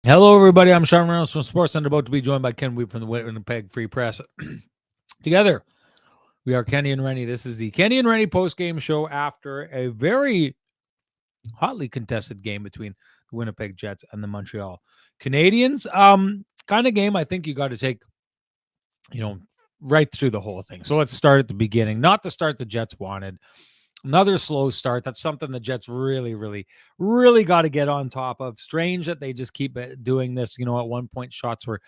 Hello, everybody. I'm Sean Reynolds from SportsCenter, about to be joined by Ken Weeb from the Winnipeg Free Press. Together, we are Kenny and Renny. This is the Kenny and Renny post-game show after a very hotly contested game between the Winnipeg Jets and the Montreal Canadiens. Kind of game I think you got to take, you know, right through the whole thing. So let's start at the beginning. Not the start the Jets wanted. Another slow start. That's something the Jets really, really, really got to get on top of. Strange that they just keep doing this. You know, at one point, shots were,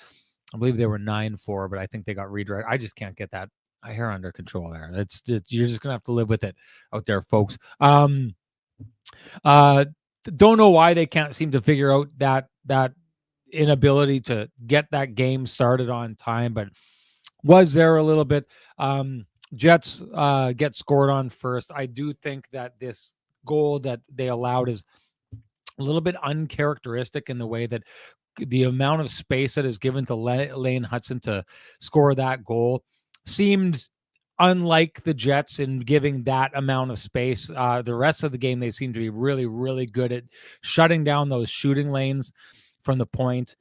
I believe they were 9-4, but I think they got redirected. I just can't get that hair under control there. It's you're just gonna have to live with it out there, folks. Uh, don't know why they can't seem to figure out that inability to get that game started on time, but was there a little bit. Jets get scored on first. I do think that this goal that they allowed is a little bit uncharacteristic in the way that the amount of space that is given to Laine Hudson to score that goal seemed unlike the Jets in giving that amount of space. The rest of the game, they seem to be really, really good at shutting down those shooting lanes from the point.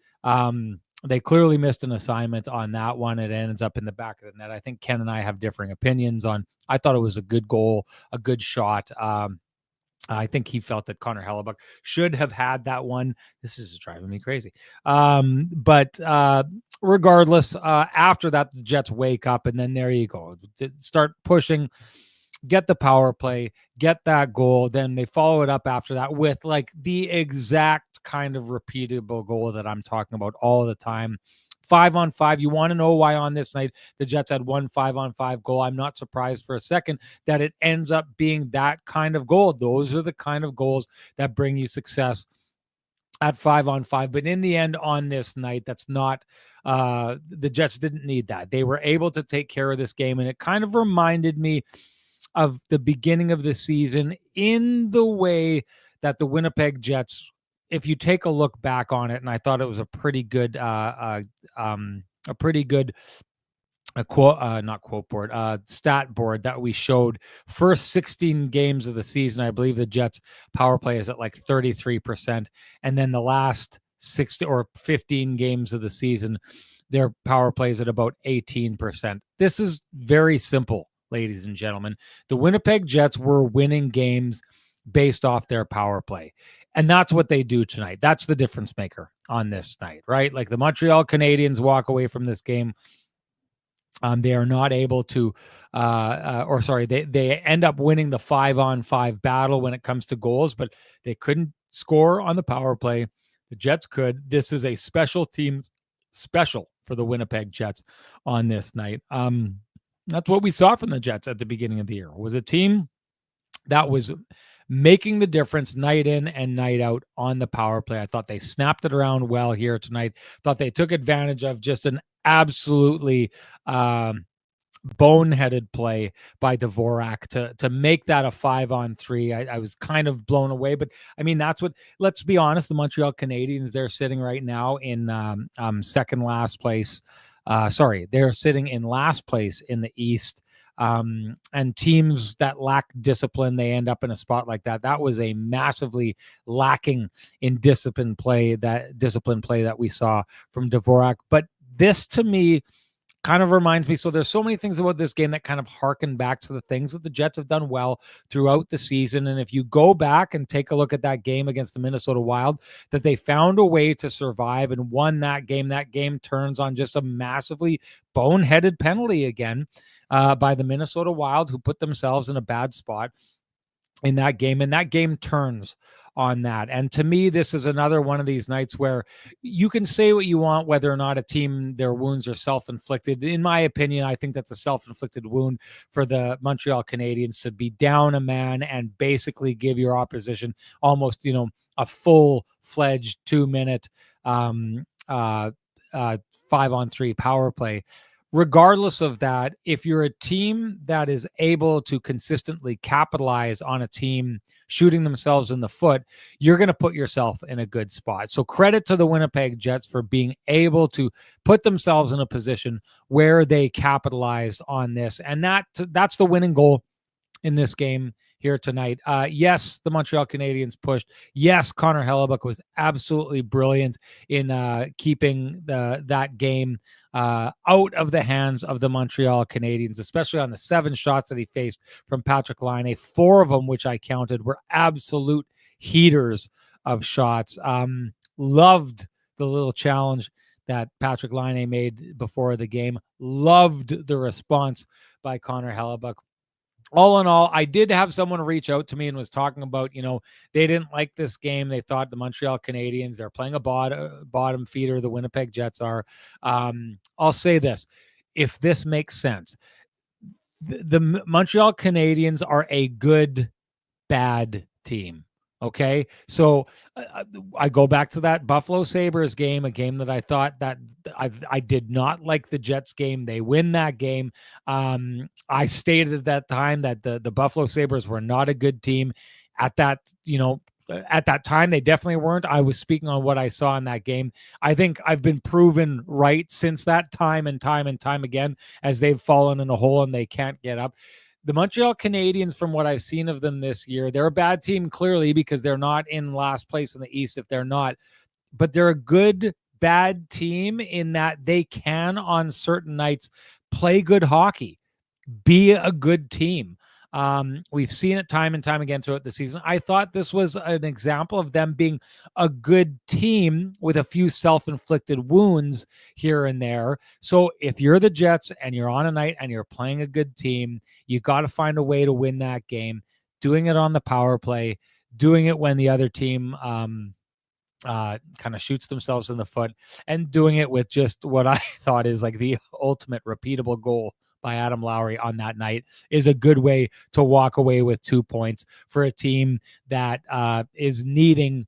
They clearly missed an assignment on that one. It ends up in the back of the net. I think Ken and I have differing opinions on. I thought it was a good goal, a good shot. I think he felt that Connor Hellebuck should have had that one. This is driving me crazy. But regardless, after that, the Jets wake up, and then there you go. Start pushing, get the power play, get that goal. Then they follow it up after that with like the exact kind of repeatable goal that I'm talking about all the time. 5-on-5. You want to know why on this night the Jets had one 5-on-5 goal? I'm not surprised for a second that it ends up being that kind of goal. Those are the kind of goals that bring you success at 5-on-5. But in the end, on this night, that's not the Jets didn't need that. They were able to take care of this game, and it kind of reminded me of the beginning of the season in the way that the Winnipeg Jets, if you take a look back on it, and I thought it was a pretty good, stat board that we showed. First 16 games of the season, I believe the Jets power play is at like 33%, and then the last 60 or 15 games of the season, their power play is at about 18%. This is very simple, ladies and gentlemen. The Winnipeg Jets were winning games based off their power play. And that's what they do tonight. That's the difference maker on this night, right? Like the Montreal Canadiens walk away from this game. They are not able to, they end up winning the 5-on-5 battle when it comes to goals, but they couldn't score on the power play. The Jets could. This is a special team special for the Winnipeg Jets on this night. That's what we saw from the Jets at the beginning of the year. It was a team that was making the difference night in and night out on the power play. I thought they snapped it around well here tonight. Thought they took advantage of just an absolutely boneheaded play by Dvorak to make that a 5-on-3. I was kind of blown away, but I mean, that's what, let's be honest, the Montreal Canadiens, they're sitting right now in second last place. They're sitting in last place in the East. And teams that lack discipline, they end up in a spot like that. That was a massively lacking in discipline play that we saw from Dvorak. But this to me kind of reminds me, so there's so many things about this game that kind of harken back to the things that the Jets have done well throughout the season. And if you go back and take a look at that game against the Minnesota Wild, that they found a way to survive and won that game turns on just a massively boneheaded penalty again by the Minnesota Wild, who put themselves in a bad spot in that game, and that game turns on that. And to me, this is another one of these nights where you can say what you want, whether or not a team, their wounds are self-inflicted. In my opinion, I think that's a self-inflicted wound for the Montreal Canadiens to be down a man and basically give your opposition almost, a full-fledged 2-minute 5-on-3 power play. Regardless of that, if you're a team that is able to consistently capitalize on a team shooting themselves in the foot, you're going to put yourself in a good spot. So credit to the Winnipeg Jets for being able to put themselves in a position where they capitalized on this. And that's the winning goal in this game. here tonight. Yes, the Montreal Canadiens pushed. Yes, Connor Hellebuck was absolutely brilliant in keeping that game out of the hands of the Montreal Canadiens, especially on the 7 shots that he faced from Patrik Laine. 4 of them, which I counted, were absolute heaters of shots. Loved the little challenge that Patrik Laine made before the game. Loved the response by Connor Hellebuck. All in all, I did have someone reach out to me and was talking about, they didn't like this game. They thought the Montreal Canadiens, they're playing a bottom feeder. The Winnipeg Jets are. I'll say this, if this makes sense. The Montreal Canadiens are a good, bad team. Okay, so I go back to that Buffalo Sabres game, a game that I thought that I did not like the Jets game. They win that game. I stated at that time that the Buffalo Sabres were not a good team. At that time, they definitely weren't. I was speaking on what I saw in that game. I think I've been proven right since that time and time again as they've fallen in a hole and they can't get up. The Montreal Canadiens, from what I've seen of them this year, they're a bad team clearly because they're not in last place in the East if they're not. But they're a good, bad team in that they can, on certain nights, play good hockey, be a good team. We've seen it time and time again throughout the season. I thought this was an example of them being a good team with a few self-inflicted wounds here and there. So if you're the Jets and you're on a night and you're playing a good team, you got to find a way to win that game. Doing it on the power play, doing it when the other team kind of shoots themselves in the foot, and doing it with just what I thought is like the ultimate repeatable goal by Adam Lowry on that night is a good way to walk away with 2 points for a team that is needing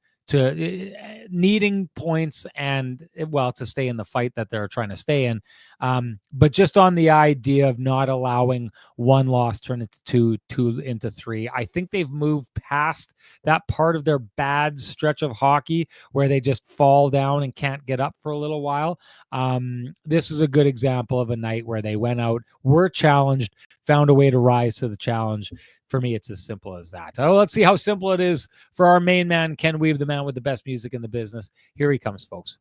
points and, well, to stay in the fight that they're trying to stay in. But just on the idea of not allowing one loss turn into two into 3, I think they've moved past that part of their bad stretch of hockey where they just fall down and can't get up for a little while. This is a good example of a night where they went out, were challenged, found a way to rise to the challenge. For me, it's as simple as that. So let's see how simple it is for our main man, Ken Weave, the man with the best music in the business. Here he comes, folks.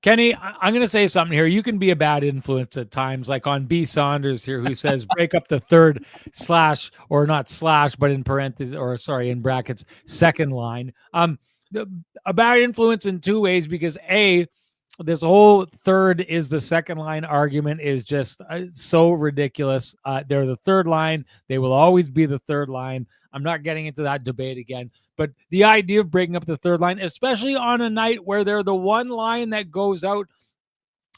Kenny, I'm going to say something here. You can be a bad influence at times, like on B. Saunders here, who says break up the third slash, or not slash, but in parentheses, or sorry, in brackets, second line. A bad influence in 2 ways, because A, this whole third is the second line argument is just so ridiculous. They're the third line. They will always be the third line. I'm not getting into that debate again. But the idea of breaking up the third line, especially on a night where they're the one line that goes out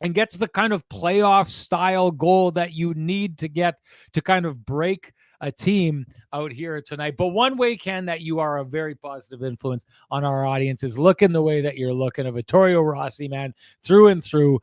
and gets the kind of playoff style goal that you need to get to kind of break a team out here tonight. But one way, Ken, that you are a very positive influence on our audience is looking the way that you're looking. A Vittorio Rossi, man, through and through.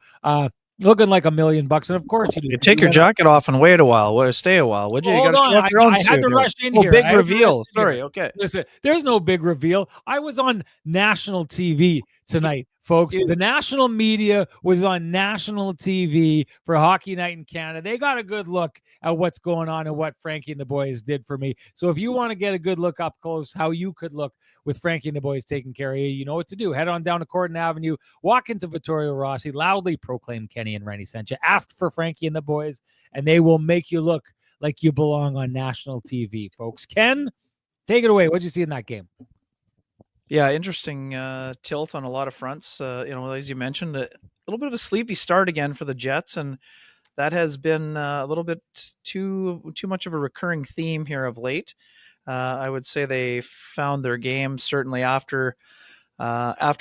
Looking like $1 million, and of course you do. You take your jacket off and wait a while, or stay a while, would you? You got to show off your own suit. I had to rush in here. Big reveal. Sorry, okay. Listen, there's no big reveal. I was on national TV tonight, folks. The national media was on national TV for Hockey Night in Canada. They got a good look at what's going on and what Frankie and the boys did for me. So if you want to get a good look up close, how you could look with Frankie and the boys taking care of you, you know what to do. Head on down to Corden Avenue, walk into Vittorio Rossi, loudly proclaim Kenny and Renny sent you. Ask for Frankie and the boys, and they will make you look like you belong on national TV, folks. Ken, take it away. What'd you see in that game? Yeah, interesting tilt on a lot of fronts. As you mentioned, a little bit of a sleepy start again for the Jets, and that has been a little bit too much of a recurring theme here of late. I would say they found their game certainly after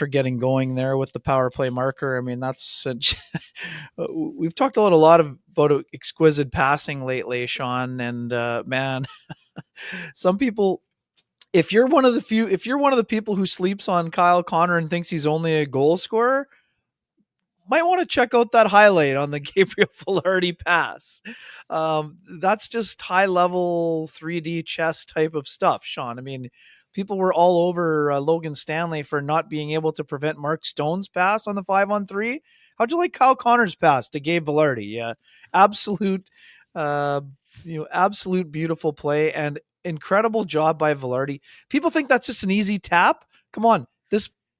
getting going there with the power play marker. I mean, that's we've talked a lot about exquisite passing lately, Sean, and man, some people. If you're one of the people who sleeps on Kyle Connor and thinks he's only a goal scorer, might want to check out that highlight on the Gabriel Velarde pass. That's just high level 3D chess type of stuff, Sean. I mean, people were all over Logan Stanley for not being able to prevent Mark Stone's pass on the 5-on-3. How'd you like Kyle Connor's pass to Gabe Velarde? Yeah, absolute, uh, absolute beautiful play and incredible job by Velarde. People think that's just an easy tap. Come on,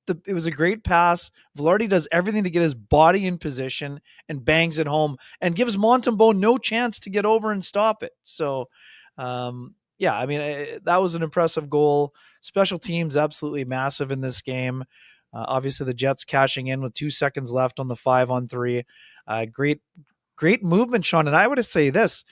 it was a great pass. Velarde does everything to get his body in position and bangs it home and gives Montembeault no chance to get over and stop it. So, yeah, I mean, that was an impressive goal. Special teams absolutely massive in this game. Obviously, the Jets cashing in with 2 seconds left on the 5-on-3. Great movement, Sean. And I would say this: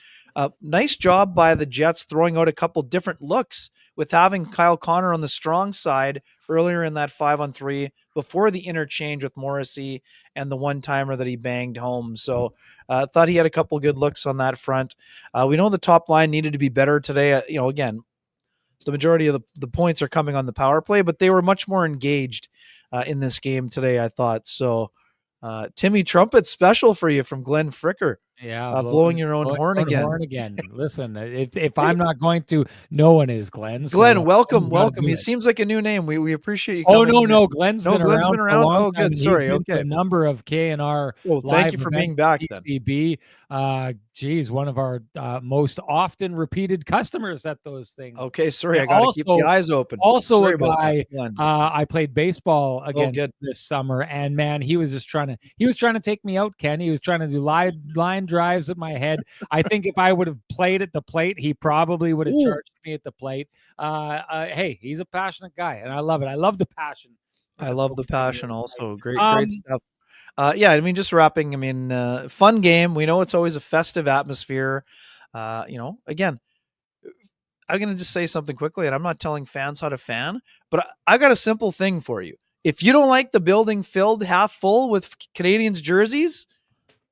nice job by the Jets throwing out a couple different looks with having Kyle Connor on the strong side earlier in that 5-on-3 before the interchange with Morrissey and the one-timer that he banged home. So thought he had a couple good looks on that front. We know the top line needed to be better today. Again, the majority of the points are coming on the power play, but they were much more engaged in this game today, I thought. So Timmy Trumpet special for you from Glenn Fricker. Yeah, Blowing your own horn again. Listen, if I'm not going to, no one is, Glenn. So Glenn, welcome. He seems like a new name. We appreciate you coming. Oh, no. Glenn's been around for a long Oh, good. time. Sorry. He's been to a number of K&R Well, live thank you for being back then. Geez, one of our most often repeated customers at those things. Okay, sorry. I got to keep the eyes open. Also sorry a guy I played baseball against this summer, and man, he was trying to take me out, Ken. He was trying to do line drives at my head. I think if I would have played at the plate, he probably would have charged me at the plate. Hey, he's a passionate guy, and I love it. I love the passion. I love the passion also. Great stuff. Yeah, I mean, just wrapping. I mean, fun game. We know it's always a festive atmosphere. Again, I'm going to just say something quickly, and I'm not telling fans how to fan, but I got a simple thing for you. If you don't like the building filled half full with Canadiens jerseys,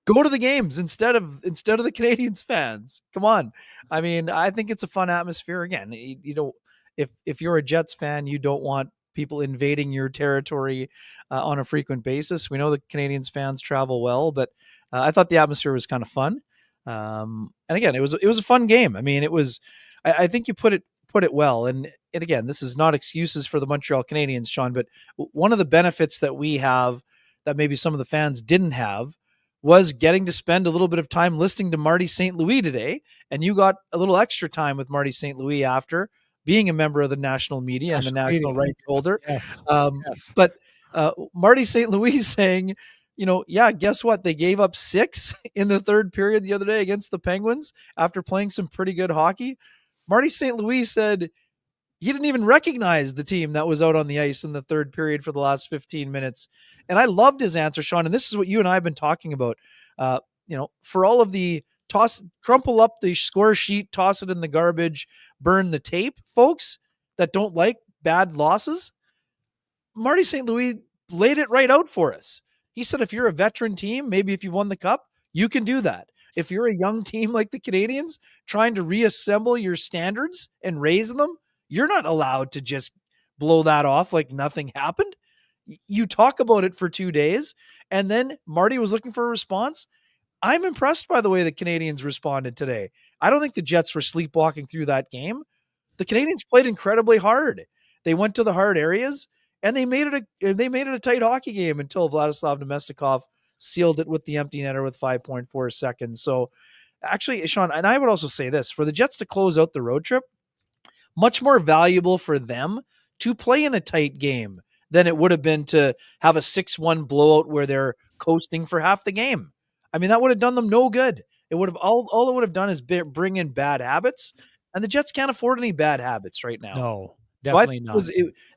go to the games instead of the Canadiens fans. Come on. I mean, I think it's a fun atmosphere. Again, you don't, if you're a Jets fan, you don't want people invading your territory on a frequent basis. We know the Canadiens fans travel well, but I thought the atmosphere was kind of fun. And again, it was a fun game. I mean, I think you put it well. And again, this is not excuses for the Montreal Canadiens, Sean, but one of the benefits that we have that maybe some of the fans didn't have was getting to spend a little bit of time listening to Marty St. Louis today. And you got a little extra time with Marty St. Louis after being a member of the national media and the national rights holder. Yes. But Marty St. Louis saying, guess what? They gave up 6 in the third period the other day against the Penguins after playing some pretty good hockey. Marty St. Louis said he didn't even recognize the team that was out on the ice in the third period for the last 15 minutes. And I loved his answer, Sean. And this is what you and I have been talking about. For all of the crumple up the score sheet, toss it in the garbage, burn the tape, folks that don't like bad losses. Marty St. Louis laid it right out for us. He said, if you're a veteran team, maybe if you've won the cup, you can do that. If you're a young team like the Canadiens trying to reassemble your standards and raise them, you're not allowed to just blow that off like nothing happened. You talk about it for 2 days, and then Marty was looking for a response. I'm impressed by the way the Canadiens responded today. I don't think the Jets were sleepwalking through that game. The Canadiens played incredibly hard. They went to the hard areas, and they made it a tight hockey game until Vladislav Nemestikov sealed it with the empty netter with 5.4 seconds. So actually, Sean, and I would also say this, for the Jets to close out the road trip, much more valuable for them to play in a tight game than it would have been to have a 6-1 blowout where they're coasting for half the game. I mean, that would have done them no good. It would have all it would have done is bring in bad habits, and the Jets can't afford any bad habits right now. No, definitely not.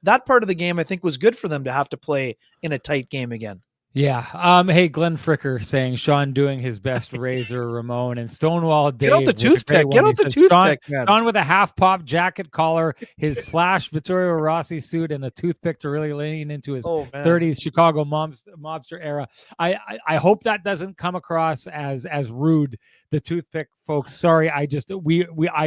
That part of the game, I think, was good for them to have to play in a tight game again. Yeah. Hey, Glenn Fricker saying Sean doing his best Razor Ramon, and Stonewall Get out the Dave with a great toothpick. Get one. He out the says Sean toothpick, man. Sean with a half pop jacket collar, his flash Vittorio Rossi suit, and a toothpick to really lean into his Oh man. 30s Chicago mobster era. I hope that doesn't come across as rude. The toothpick, folks. Sorry, I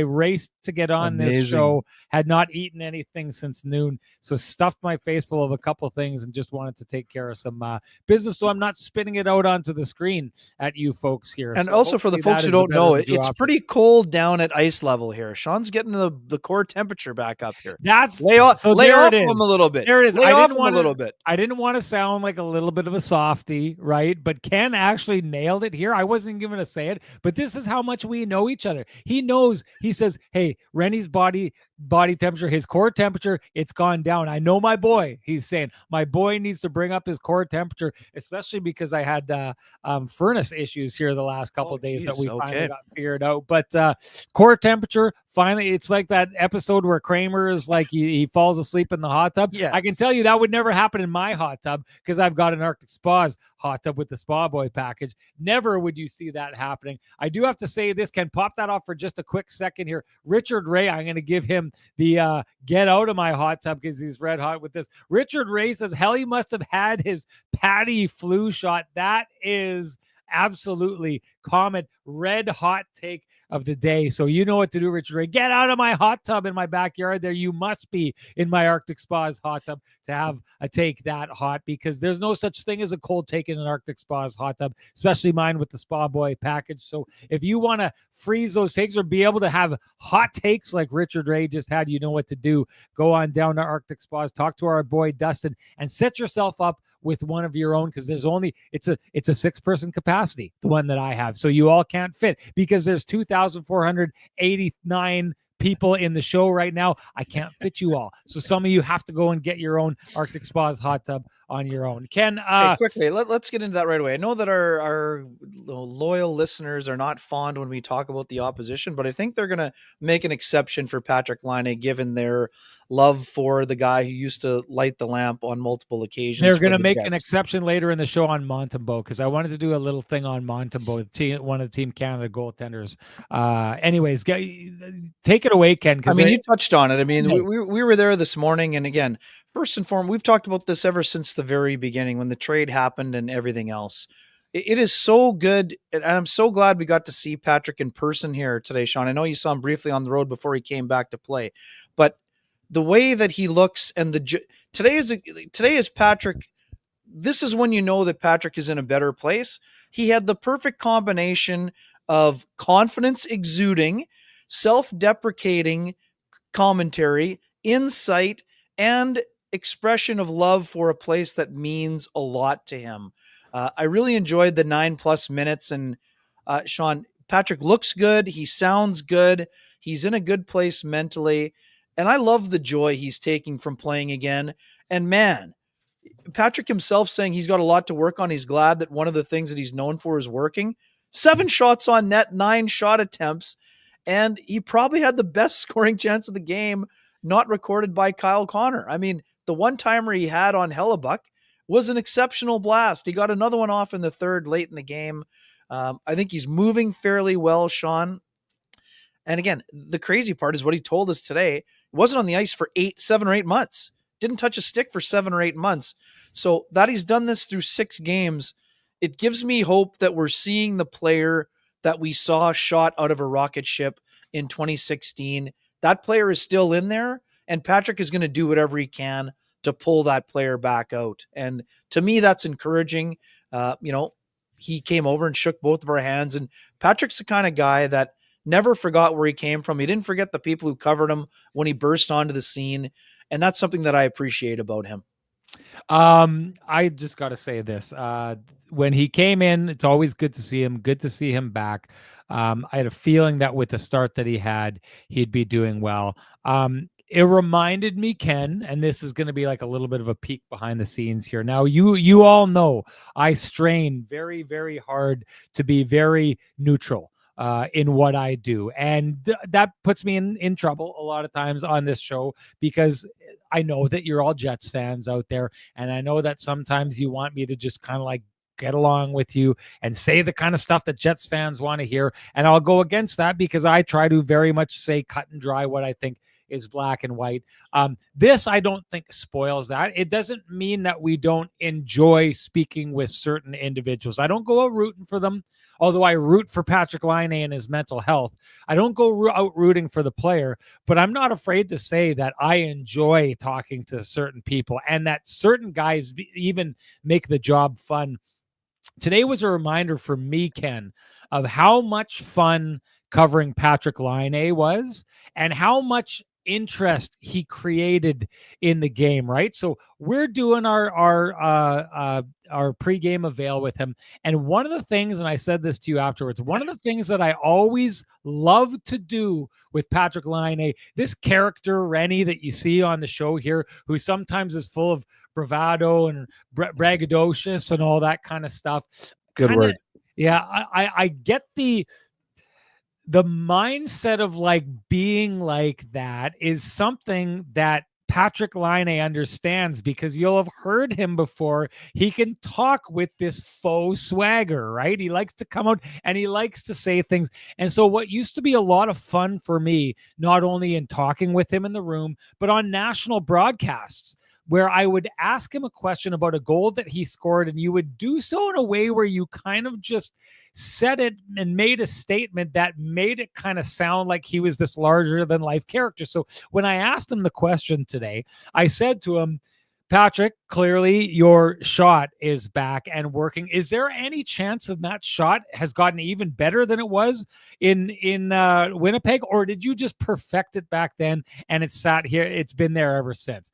raced to get on this Amazing. show. Had not eaten anything since noon, so stuffed my face full of a couple things and just wanted to take care of some business, so I'm not spitting it out onto the screen at you folks here. And So also for the hopefully folks that who is the don't better know, of the two it's options. pretty cold down at ice level here. Sean's getting the core temperature back up here. That's Lay off so lay there it off is. him a little bit. There it is. Lay off him a little bit. I didn't want to sound like a little bit of a softy, right? But Ken actually nailed it here. I wasn't even going to say it, but this is how much we know each other. He knows. He says, "Hey, Rennie's body temperature, his core temperature, it's gone down. I know my boy." He's saying, "My boy needs to bring up his core temperature, especially because I had furnace issues here the last couple of days that we finally got figured out." But core temperature, finally, it's like that episode where Kramer is like he falls asleep in the hot tub. Yes. I can tell you that would never happen in my hot tub because I've got an Arctic Spas hot tub with the Spa Boy package. Never would you see that happening. I do have to say this, can pop that off for just a quick second here. Richard Ray, I'm going to give him the get out of my hot tub because he's red hot with this. Richard Ray says, hell, he must have had his Patty flu shot. That is absolutely common red hot take of the day. So you know what to do, Richard Ray. Get out of my hot tub in my backyard there. You must be in my Arctic Spas hot tub to have a take that hot, because there's no such thing as a cold take in an Arctic Spas hot tub, especially mine with the Spa Boy package. So if you want to freeze those takes or be able to have hot takes like Richard Ray just had, you know what to do. Go on down to Arctic Spas, talk to our boy Dustin, and set yourself up with one of your own, because there's only it's a 6-person capacity, the one that I have, so you all can't fit because there's 2,489 people in the show right now. I can't fit you all, so some of you have to go and get your own Arctic Spas hot tub on your own. Ken, hey, quickly, let's get into that right away. I know that our loyal listeners are not fond when we talk about the opposition, but I think they're going to make an exception for Patrik Laine, given their love for the guy who used to light the lamp on multiple occasions. They're going to make an exception later in the show on Montembeault, because I wanted to do a little thing on Montembeault, one of the Team Canada goaltenders. Anyways, take it away, Ken. I mean, you touched on it. I mean, we were there this morning, and again, first and foremost, we've talked about this ever since the very beginning when the trade happened and everything else. It is so good, and I'm so glad we got to see Patrik in person here today, Sean. I know you saw him briefly on the road before he came back to play, but the way that he looks and today is Patrik. This is when you know that Patrik is in a better place. He had the perfect combination of confidence exuding, self-deprecating commentary, insight, and expression of love for a place that means a lot to him. I really enjoyed the 9+ minutes, and Sean, Patrik looks good. He sounds good. He's in a good place mentally. And I love the joy he's taking from playing again. And man, Patrik himself saying he's got a lot to work on. He's glad that one of the things that he's known for is working. 7 shots on net, 9 shot attempts, and he probably had the best scoring chance of the game, not recorded by Kyle Connor. I mean, the one-timer he had on Hellebuck was an exceptional blast. He got another one off in the third late in the game. I think he's moving fairly well, Sean. And again, the crazy part is what he told us today. He wasn't on the ice for 7 or 8 months. Didn't touch a stick for 7 or 8 months. So that he's done this through 6 games, it gives me hope that we're seeing the player that we saw shot out of a rocket ship in 2016. That player is still in there, and Patrik is going to do whatever he can to pull that player back out. And to me, that's encouraging. He came over and shook both of our hands, and Patrik's the kind of guy that never forgot where he came from. He didn't forget the people who covered him when he burst onto the scene. And that's something that I appreciate about him. I just got to say this. When he came in, it's always good to see him. Good to see him back. I had a feeling that with the start that he had, he'd be doing well. It reminded me, Ken, and this is going to be like a little bit of a peek behind the scenes here. Now, you all know I strain very, very hard to be very neutral in what I do. And that puts me in trouble a lot of times on this show, because I know that you're all Jets fans out there, and I know that sometimes you want me to just kind of like get along with you and say the kind of stuff that Jets fans want to hear. And I'll go against that because I try to very much say cut and dry what I think is black and white. This I don't think spoils that. It doesn't mean that we don't enjoy speaking with certain individuals. I don't go out rooting for them, although I root for Patrik Laine and his mental health. I don't go out rooting for the player, but I'm not afraid to say that I enjoy talking to certain people and that certain guys even make the job fun. Today was a reminder for me, Ken, of how much fun covering Patrik Laine was and how much interest he created in the game, right? So we're doing our pregame avail with him, and one of the things, and I said this to you afterwards, one of the things that I always love to do with Patrik Laine, this character Renny that you see on the show here, who sometimes is full of bravado and braggadocious and all that kind of stuff. Good Kinda, word. yeah, I get the mindset of like being like that is something that Patrik Laine understands because you'll have heard him before. He can talk with this faux swagger, right? He likes to come out and he likes to say things. And so, what used to be a lot of fun for me, not only in talking with him in the room, but on national broadcasts, where I would ask him a question about a goal that he scored, and you would do so in a way where you kind of just said it and made a statement that made it kind of sound like he was this larger than life character. So when I asked him the question today, I said to him, Patrik, clearly your shot is back and working. Is there any chance that shot has gotten even better than it was in Winnipeg, or did you just perfect it back then and it's sat here? It's been there ever since.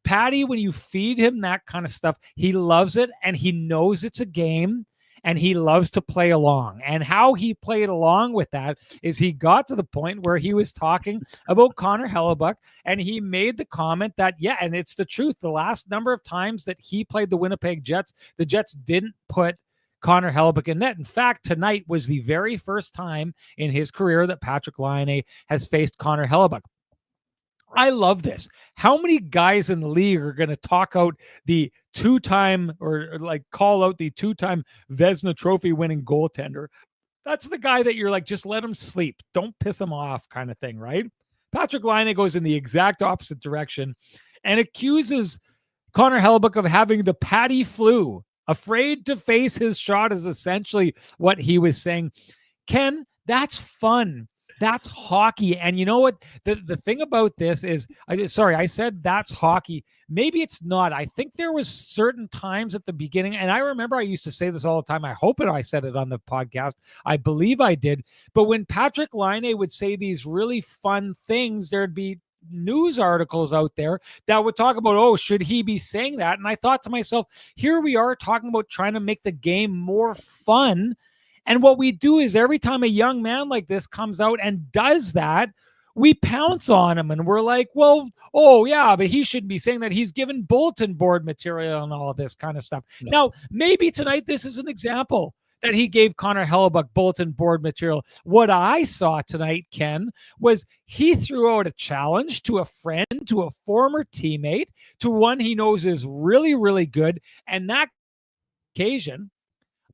Patty, when you feed him that kind of stuff, he loves it and he knows it's a game and he loves to play along. And how he played along with that is he got to the point where he was talking about Connor Hellebuyck and he made the comment that, yeah, and it's the truth. The last number of times that he played the Winnipeg Jets, the Jets didn't put Connor Hellebuyck in net. In fact, tonight was the very first time in his career that Patrik Laine has faced Connor Hellebuyck. I love this. How many guys in the league are going to talk out the two-time or like call out the two-time Vezina Trophy winning goaltender? That's the guy that you're like, just let him sleep. Don't piss him off kind of thing, right? Patrik Laine goes in the exact opposite direction and accuses Connor Hellebuyck of having the Patty flu. Afraid to face his shot is essentially what he was saying. Ken, that's fun. That's hockey. And you know what? The thing about this is, I said that's hockey. Maybe it's not. I think there was certain times at the beginning, and I remember I used to say this all the time. I hope I said it on the podcast. I believe I did. But when Patrik Laine would say these really fun things, there'd be news articles out there that would talk about, oh, should he be saying that? And I thought to myself, here we are talking about trying to make the game more fun. And what we do is every time a young man like this comes out and does that, we pounce on him and we're like, well, oh, yeah, but he shouldn't be saying that. He's given bulletin board material and all of this kind of stuff. No. Now, maybe tonight this is an example that he gave Connor Hellebuyck bulletin board material. What I saw tonight, Ken, was he threw out a challenge to a friend, to a former teammate, to one he knows is really, really good. And that occasion,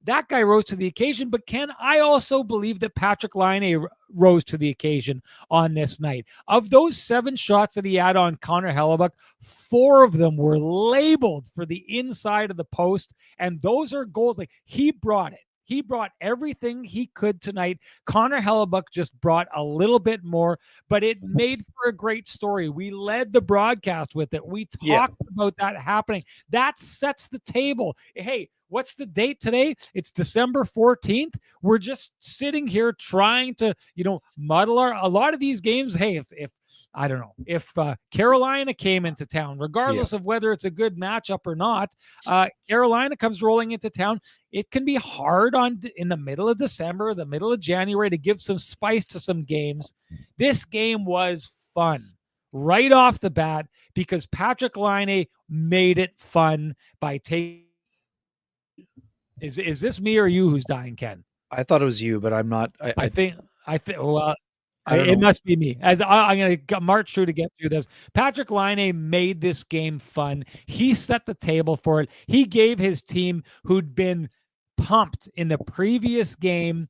that guy rose to the occasion. But Ken, I also believe that Patrik Laine rose to the occasion on this night. Of those 7 shots that he had on Connor Hellebuyck, 4 of them were labeled for the inside of the post. And those are goals. Like, he brought it. He brought everything he could tonight. Connor Hellebuyck just brought a little bit more, but it made for a great story. We led the broadcast with it. We talked about that happening. That sets the table. Hey, what's the date today? It's December 14th. We're just sitting here trying to, muddle a lot of these games. Hey, if I don't know, if Carolina came into town, regardless of whether it's a good matchup or not, Carolina comes rolling into town. It can be hard in the middle of December, the middle of January, to give some spice to some games. This game was fun right off the bat because Patrik Laine made it fun by taking. Is this me or you who's dying, Ken? I thought it was you, but I'm not. I think. Well, I don't It know. must be me. As I'm going to march through to get through this. Patrik Laine made this game fun. He set the table for it. He gave his team, who'd been pumped in the previous game,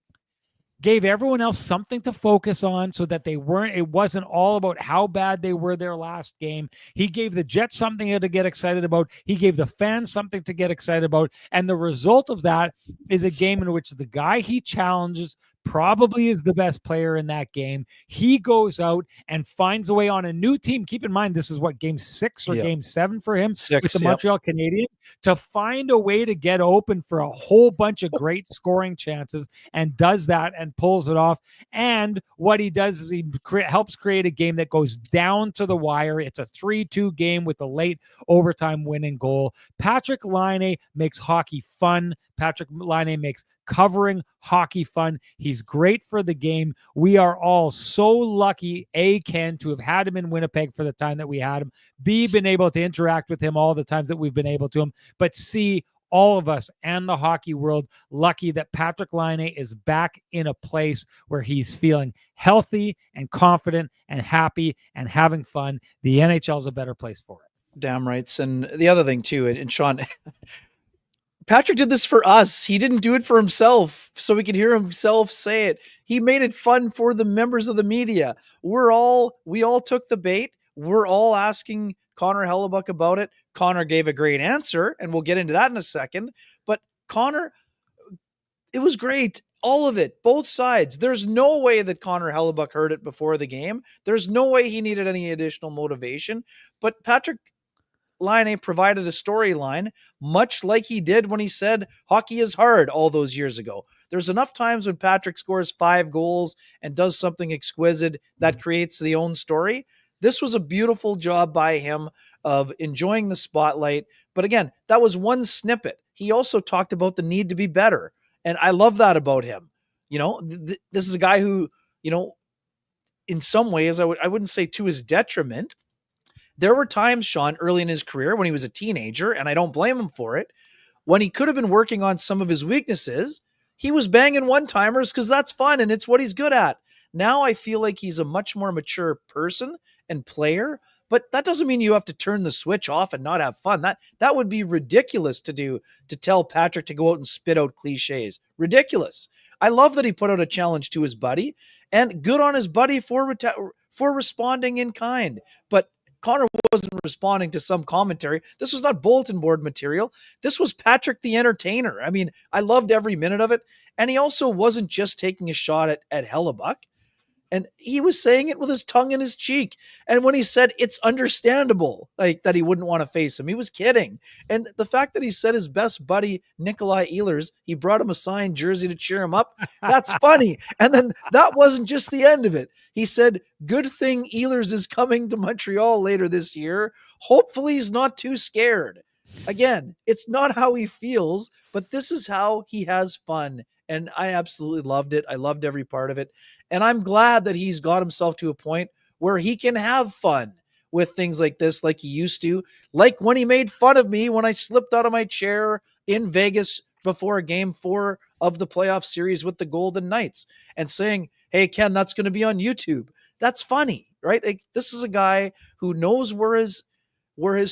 gave everyone else something to focus on so that it wasn't all about how bad they were their last game. He gave the Jets something to get excited about. He gave the fans something to get excited about. And the result of that is a game in which the guy he challenges probably is the best player in that game. He goes out and finds a way on a new team. Keep in mind, this is what, game 6 or game 7 for him with the Montreal Canadiens, to find a way to get open for a whole bunch of great scoring chances, and does that and pulls it off. And what he does is he helps create a game that goes down to the wire. It's a 3-2 game with a late overtime winning goal. Patrik Laine makes hockey fun. Patrik Laine makes covering hockey fun. He's great for the game. We are all so lucky, A, Ken, to have had him in Winnipeg for the time that we had him, B, been able to interact with him all the times that we've been able to him, but C, all of us and the hockey world lucky that Patrik Laine is back in a place where he's feeling healthy and confident and happy and having fun. The NHL is a better place for it. Damn rights. And the other thing too, and Sean, Patrik did this for us. He didn't do it for himself so we could hear himself say it. He made it fun for the members of the media. We all took the bait. We're all asking Connor Hellebuyck about it. Connor gave a great answer, and we'll get into that in a second. But Connor, it was great. All of it, both sides. There's no way that Connor Hellebuyck heard it before the game. There's no way he needed any additional motivation. But Patrik Laine provided a storyline, much like he did when he said hockey is hard all those years ago. There's enough times when Patrik scores 5 goals and does something exquisite that creates the own story. This was a beautiful job by him of enjoying the spotlight. But again, that was one snippet. He also talked about the need to be better. And I love that about him. This is a guy who, in some ways, I wouldn't say to his detriment. There were times, Sean, early in his career when he was a teenager, and I don't blame him for it, when he could have been working on some of his weaknesses, he was banging one-timers because that's fun and it's what he's good at. Now I feel like he's a much more mature person and player, but that doesn't mean you have to turn the switch off and not have fun. That would be ridiculous to do, to tell Patrik to go out and spit out cliches. Ridiculous. I love that he put out a challenge to his buddy, and good on his buddy for responding in kind. But Connor wasn't responding to some commentary. This was not bulletin board material. This was Patrik the entertainer. I mean, I loved every minute of it. And he also wasn't just taking a shot at Hellebuyck. And he was saying it with his tongue in his cheek. And when he said it's understandable, like that he wouldn't want to face him, he was kidding. And the fact that he said his best buddy, Nikolai Ehlers, he brought him a signed jersey to cheer him up, that's funny. And then that wasn't just the end of it. He said, good thing Ehlers is coming to Montreal later this year. Hopefully he's not too scared. Again, it's not how he feels, but this is how he has fun. And I absolutely loved it. I loved every part of it. And I'm glad that he's got himself to a point where he can have fun with things like this, like he used to, like when he made fun of me when I slipped out of my chair in Vegas before game 4 of the playoff series with the Golden Knights and saying, hey, Ken, that's going to be on YouTube. That's funny, right? Like, this is a guy who knows where his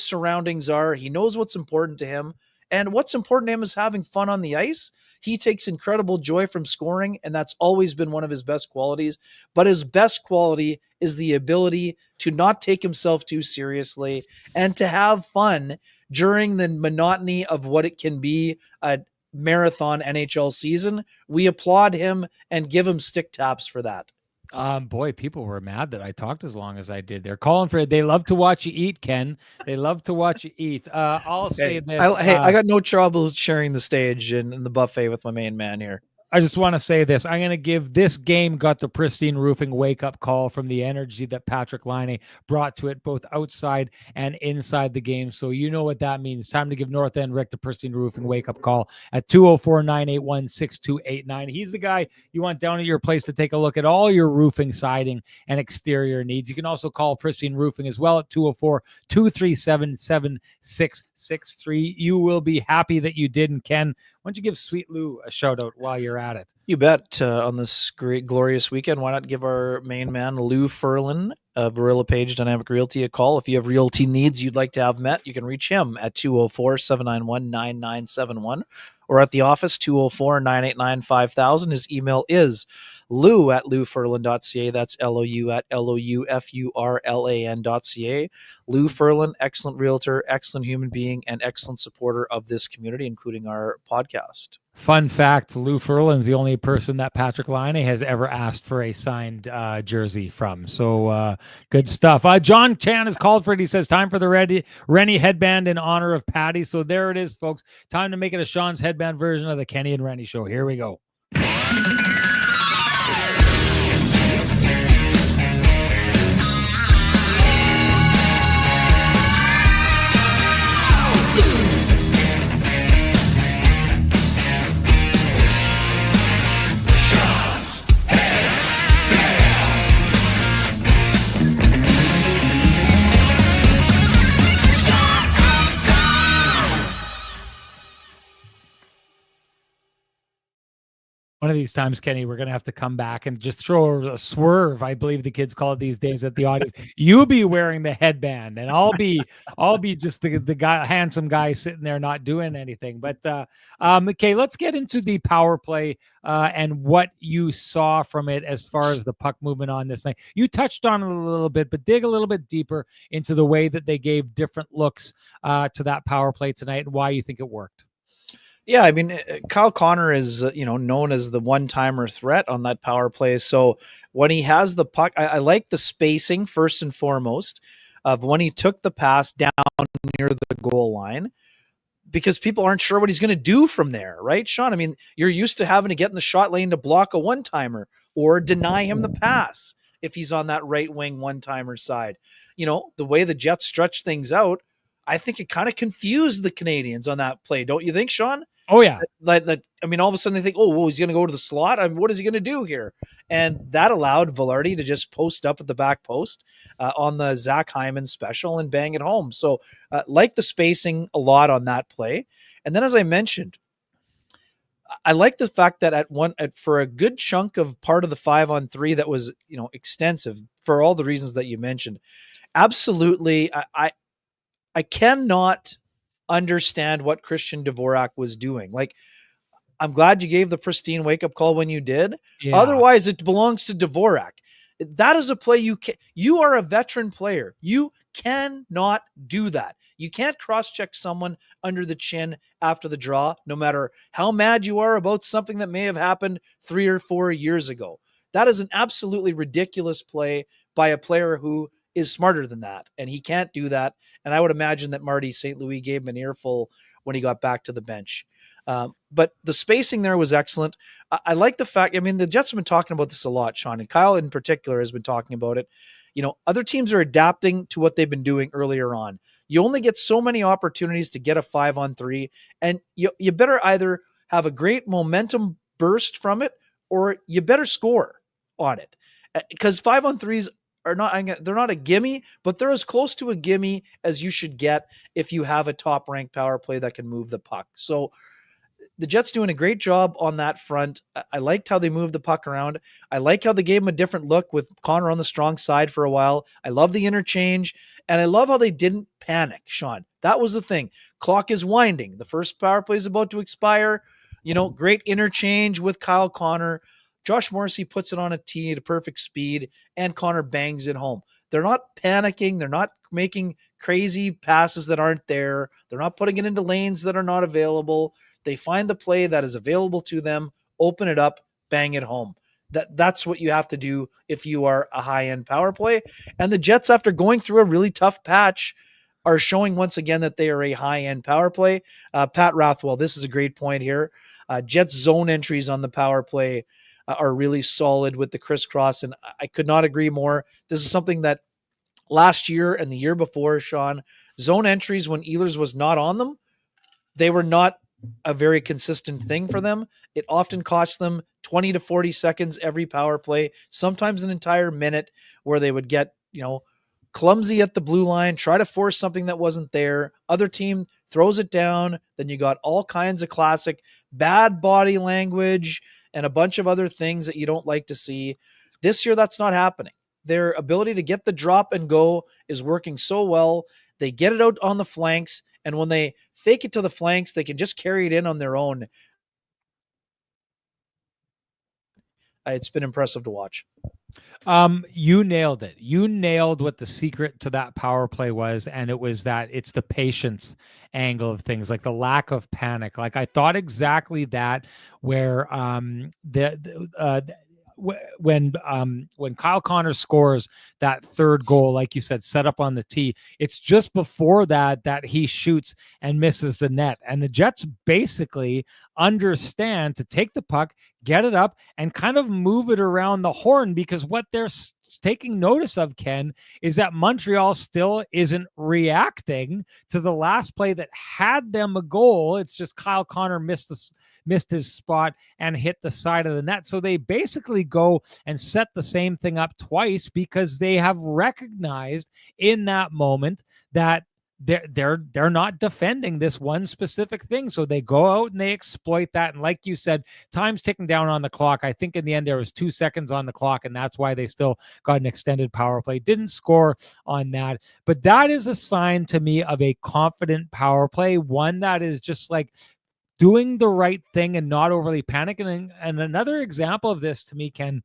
surroundings are. He knows what's important to him. And what's important to him is having fun on the ice. He takes incredible joy from scoring, and that's always been one of his best qualities. But his best quality is the ability to not take himself too seriously and to have fun during the monotony of what it can be a marathon NHL season. We applaud him and give him stick taps for that. Boy, people were mad that I talked as long as I did. They're calling for it. They love to watch you eat, Ken. They love to watch you eat. I'll say this. I got no trouble sharing the stage and the buffet with my main man here. I just want to say this. I'm going to give this game got the Pristine Roofing wake-up call from the energy that Patrik Laine brought to it, both outside and inside the game. So you know what that means. Time to give North End Rick the Pristine Roofing wake-up call at 204-981-6289. He's the guy you want down at your place to take a look at all your roofing, siding, and exterior needs. You can also call Pristine Roofing as well at 204-237-7663. You will be happy that you did. And Ken, don't you give Sweet Lou a shout out while you're at it? You bet. On this great, glorious weekend, why not give our main man, Lou Furlan of Gorilla Page Dynamic Realty, a call? If you have realty needs you'd like to have met, you can reach him at 204-791-9971 or at the office, 204-989-5000. His email is lou at loufurlan.ca. That's L-O-U at LOUFURLAN.ca. Lou Furlan, excellent realtor, excellent human being, and excellent supporter of this community, including our podcast. Fun fact, Lou Furlan's the only person that Patrik Laine has ever asked for a signed jersey from. So good stuff. John Chan has called for it. He says, time for the Renny headband in honor of Patty. So there it is, folks. Time to make it a Sean's headband version of the Kenny and Renny show. Here we go. One of these times, Kenny, we're going to have to come back and just throw a swerve. I believe the kids call it these days at the audience. You be wearing the headband, and I'll be just the guy, handsome guy sitting there not doing anything. But okay, let's get into the power play and what you saw from it as far as the puck movement on this night. You touched on it a little bit, but dig a little bit deeper into the way that they gave different looks to that power play tonight and why you think it worked. Yeah, I mean, Kyle Connor is, known as the one-timer threat on that power play. So when he has the puck, I like the spacing first and foremost of when he took the pass down near the goal line, because people aren't sure what he's going to do from there, right, Sean? I mean, you're used to having to get in the shot lane to block a one-timer or deny him the pass if he's on that right wing one-timer side. The way the Jets stretch things out, I think it kind of confused the Canadiens on that play. Don't you think, Sean? Oh, yeah. All of a sudden they think, he's going to go to the slot. What is he going to do here? And that allowed Velarde to just post up at the back post on the Zach Hyman special and bang it home. So like the spacing a lot on that play. And then, as I mentioned, I like the fact that for a good chunk of part of the 5-on-3 that was, extensive for all the reasons that you mentioned. Absolutely. I cannot understand what Christian Dvorak was doing. Like, I'm glad you gave the pristine wake-up call when you did. Yeah. Otherwise, it belongs to Dvorak. That is a play you are a veteran player. You cannot do that. You can't cross-check someone under the chin after the draw, no matter how mad you are about something that may have happened 3 or 4 years ago. That is an absolutely ridiculous play by a player who is smarter than that, and he can't do that. And I would imagine that Marty St. Louis gave him an earful when he got back to the bench. But the spacing there was excellent. I like the fact, the Jets have been talking about this a lot, Sean, and Kyle in particular has been talking about it. Other teams are adapting to what they've been doing earlier on. You only get so many opportunities to get a 5-on-3, and you better either have a great momentum burst from it, or you better score on it. Because 5-on-3s they're not a gimme, but they're as close to a gimme as you should get if you have a top-ranked power play that can move the puck. So the Jets doing a great job on that front. I liked how they moved the puck around. I like how they gave him a different look with Connor on the strong side for a while. I love the interchange, and I love how they didn't panic, Sean. That was the thing. Clock is winding. The first power play is about to expire. Great interchange with Kyle Connor. Josh Morrissey puts it on a tee at a perfect speed, and Connor bangs it home. They're not panicking. They're not making crazy passes that aren't there. They're not putting it into lanes that are not available. They find the play that is available to them, open it up, bang it home. That's what you have to do if you are a high-end power play. And the Jets, after going through a really tough patch, are showing once again that they are a high-end power play. Pat Rathwell, this is a great point here. Jets zone entries on the power play are really solid with the crisscross, and I could not agree more. This is something that last year and the year before, Sean, zone entries when Ehlers was not on them, they were not a very consistent thing for them. It often cost them 20 to 40 seconds every power play, sometimes an entire minute, where they would get, clumsy at the blue line, try to force something that wasn't there. Other team throws it down. Then you got all kinds of classic bad body language and a bunch of other things that you don't like to see. This year, that's not happening. Their ability to get the drop and go is working so well. They get it out on the flanks, and when they fake it to the flanks, they can just carry it in on their own. It's been impressive to watch. You nailed it. You nailed what the secret to that power play was, and it was that it's the patience angle of things, like the lack of panic. Like I thought exactly that, where when Kyle Connor scores that third goal, like you said, set up on the tee, it's just before that he shoots and misses the net, and the Jets basically understand to take the puck, get it up, and kind of move it around the horn, because what they're taking notice of, Ken, is that Montreal still isn't reacting to the last play that had them a goal. It's just Kyle Connor missed his spot and hit the side of the net. So they basically go and set the same thing up twice, because they have recognized in that moment that they're not defending this one specific thing. So they go out and they exploit that. And like you said, time's ticking down on the clock. I think in the end there was 2 seconds on the clock, and that's why they still got an extended power play. Didn't score on that. But that is a sign to me of a confident power play, one that is just like doing the right thing and not overly panicking. And another example of this to me, Ken,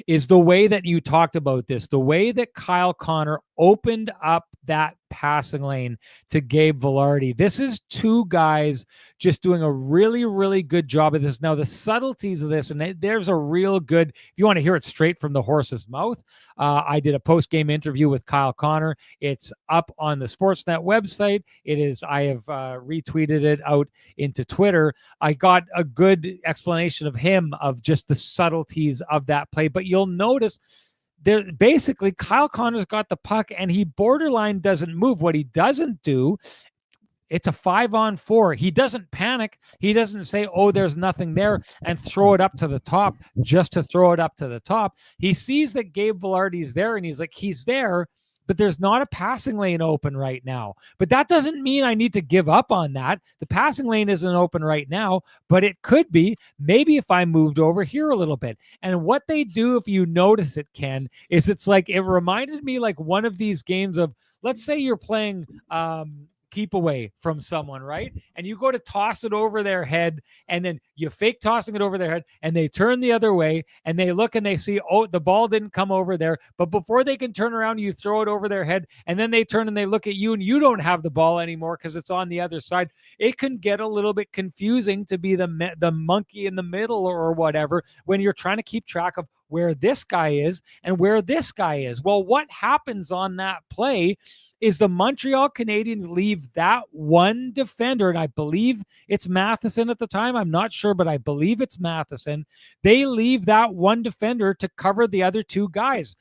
is the way that you talked about this, the way that Kyle Connor opened up that passing lane to Gabe Vilardi. This is two guys just doing a really, really good job of this. Now, the subtleties of this, and there's a real good, if you want to hear it straight from the horse's mouth, I did a post-game interview with Kyle Connor. It's up on the Sportsnet website. I have retweeted it out into Twitter. I got a good explanation of him, of just the subtleties of that play. But you'll notice there, basically, Kyle Connor's got the puck and he borderline doesn't move. What he doesn't do, it's a 5-on-4. He doesn't panic. He doesn't say, oh, there's nothing there, and throw it up to the top just to throw it up to the top. He sees that Gabe Vilardi's there, and he's like, he's there, but there's not a passing lane open right now. But that doesn't mean I need to give up on that. The passing lane isn't open right now, but it could be, maybe if I moved over here a little bit. And what they do, if you notice it, Ken, is it's like, it reminded me like one of these games of, let's say you're playing keep away from someone, right? And you go to toss it over their head, and then you fake tossing it over their head, and they turn the other way, and they look and they see, oh, the ball didn't come over there. But before they can turn around, you throw it over their head, and then they turn and they look at you, and you don't have the ball anymore because it's on the other side. It can get a little bit confusing to be the monkey in the middle or whatever when you're trying to keep track of where this guy is and where this guy is. Well, what happens on that play is the Montreal Canadiens leave that one defender, and I believe it's Matheson at the time. I'm not sure, but I believe it's Matheson. They leave that one defender to cover the other two guys.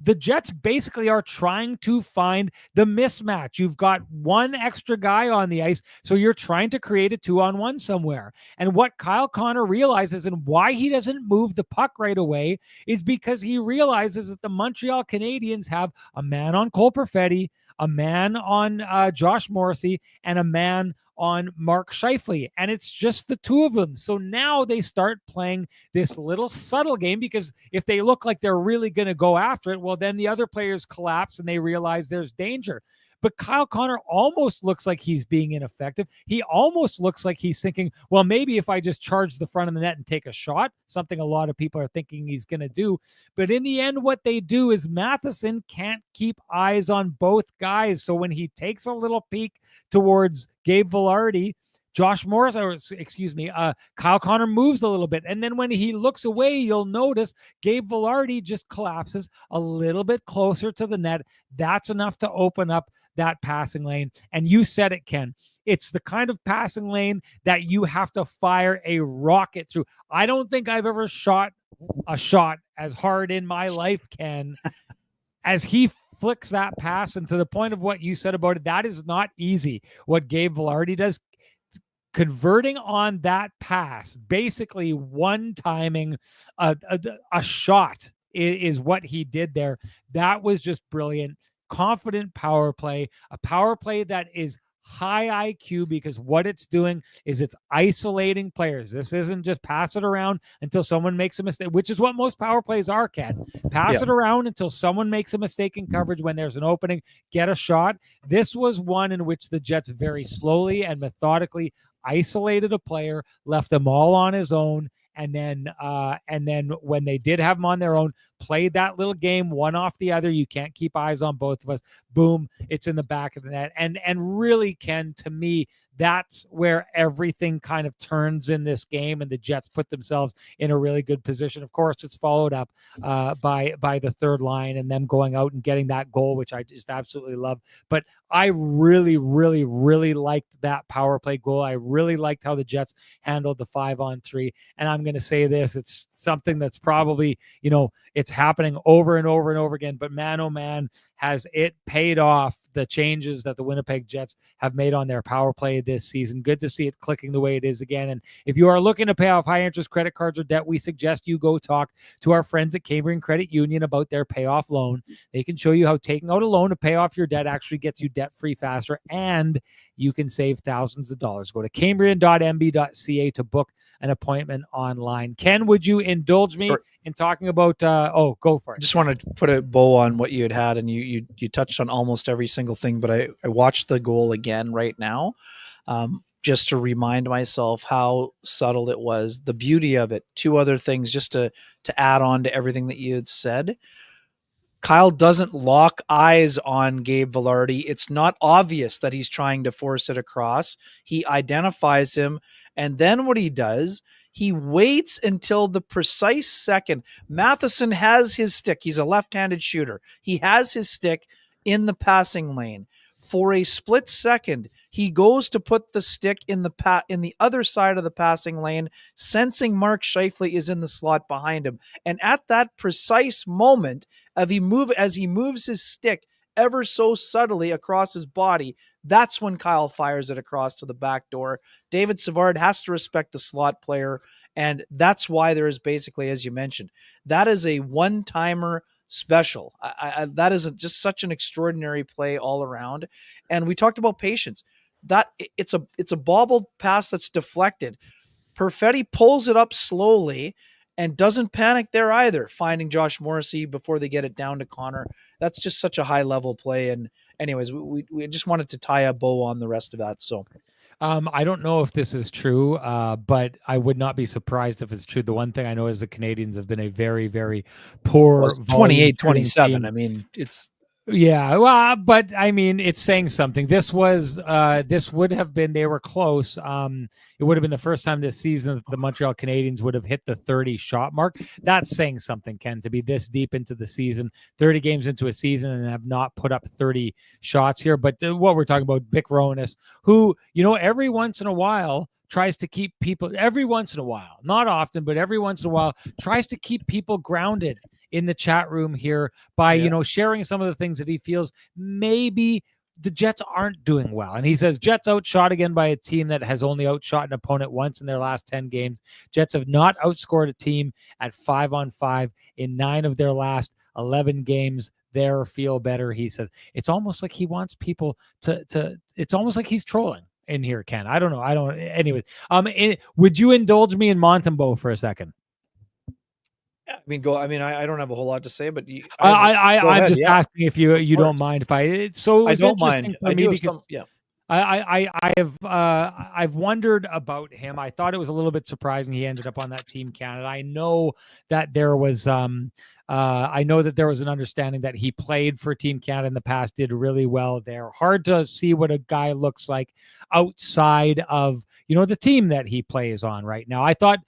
The Jets basically are trying to find the mismatch. You've got one extra guy on the ice, so you're trying to create a 2-on-1 somewhere. And what Kyle Connor realizes, and why he doesn't move the puck right away, is because he realizes that the Montreal Canadiens have a man on Cole Perfetti, a man on Josh Morrissey, and a man on Mark Scheifele, and it's just the two of them. So now they start playing this little subtle game, because if they look like they're really going to go after it, well, then the other players collapse and they realize there's danger. But Kyle Connor almost looks like he's being ineffective. He almost looks like he's thinking, well, maybe if I just charge the front of the net and take a shot, something a lot of people are thinking he's going to do. But in the end, what they do is Matheson can't keep eyes on both guys. So when he takes a little peek towards Gabe Vilardi, Josh Morris, or excuse me, Kyle Connor moves a little bit. And then when he looks away, you'll notice Gabe Vilardi just collapses a little bit closer to the net. That's enough to open up that passing lane. And you said it, Ken. It's the kind of passing lane that you have to fire a rocket through. I don't think I've ever shot a shot as hard in my life, Ken, as he flicks that pass. And to the point of what you said about it, that is not easy. What Gabe Vilardi does, converting on that pass, basically one-timing a shot is what he did there. That was just brilliant. Confident power play, a power play that is high IQ, because what it's doing is it's isolating players. This isn't just pass it around until someone makes a mistake, which is what most power plays are, Ken. Pass it around until someone makes a mistake in coverage when there's an opening, get a shot. This was one in which the Jets very slowly and methodically isolated a player, left them all on his own, and then when they did have them on their own, played that little game one off the other. You can't keep eyes on both of us. Boom, it's in the back of the net. And really, Ken, to me, that's where everything kind of turns in this game, and the Jets put themselves in a really good position. Of course, it's followed up by the third line and them going out and getting that goal, which I just absolutely love. But I really, really, really liked that power play goal. I really liked how the Jets handled the 5-on-3. And I'm going to say this, it's something that's probably, it's happening over and over and over again, but man, oh man, has it paid off, the changes that the Winnipeg Jets have made on their power play this season. Good to see it clicking the way it is again. And if you are looking to pay off high interest credit cards or debt, we suggest you go talk to our friends at Cambrian Credit Union about their payoff loan. They can show you how taking out a loan to pay off your debt actually gets you debt-free faster, and you can save thousands of dollars. Go to cambrian.mb.ca to book an appointment online. Ken, would you indulge me in talking about go for it. I just want to put a bow on what you had, and you touched on almost every single thing, but I watched the goal again right now, just to remind myself how subtle it was, the beauty of it. Two other things just to add on to everything that you had said. Kyle doesn't lock eyes on Gabe Vilardi. It's not obvious that he's trying to force it across. He identifies him, and then what he does, he waits until the precise second. Matheson has his stick. He's a left-handed shooter. He has his stick in the passing lane. For a split second, he goes to put the stick in the other side of the passing lane, sensing Mark Scheifele is in the slot behind him. And at that precise moment, as he moves his stick ever so subtly across his body, that's when Kyle fires it across to the back door. David Savard has to respect the slot player, and that's why there is basically, as you mentioned, that is a one-timer special. That is just such an extraordinary play all around. And we talked about patience. That it's a bobbled pass that's deflected. Perfetti pulls it up slowly and doesn't panic there either, finding Josh Morrissey before they get it down to Connor. That's just such a high level play. And anyways, we just wanted to tie a bow on the rest of that. So I don't know if this is true, but I would not be surprised if it's true. The one thing I know is the Canadiens have been a very, very poor 28-27. I mean, it's... Yeah, well, but I mean, it's saying something. This would have been, they were close. It would have been the first time this season that the Montreal Canadiens would have hit the 30 shot mark. That's saying something, Ken, to be this deep into the season, 30 games into a season, and have not put up 30 shots here. But what we're talking about, Bick Ronis, who, every once in a while tries to keep people, every once in a while, not often, but every once in a while, tries to keep people grounded in the chat room here by, sharing some of the things that he feels maybe the Jets aren't doing well. And he says, Jets outshot again by a team that has only outshot an opponent once in their last 10 games. Jets have not outscored a team at 5-on-5 in 9 of their last 11 games. There, feel better, he says. It's almost like he wants people to it's almost like he's trolling in here, Ken. I don't know. Anyway, would you indulge me in Montembeault for a second? I don't have a whole lot to say, but I'm just asking if you don't mind if I don't mind. For me because I've wondered about him. I thought it was a little bit surprising he ended up on that Team Canada. I know that there was an understanding that he played for Team Canada in the past, did really well there. Hard to see what a guy looks like outside of the team that he plays on right now. I thought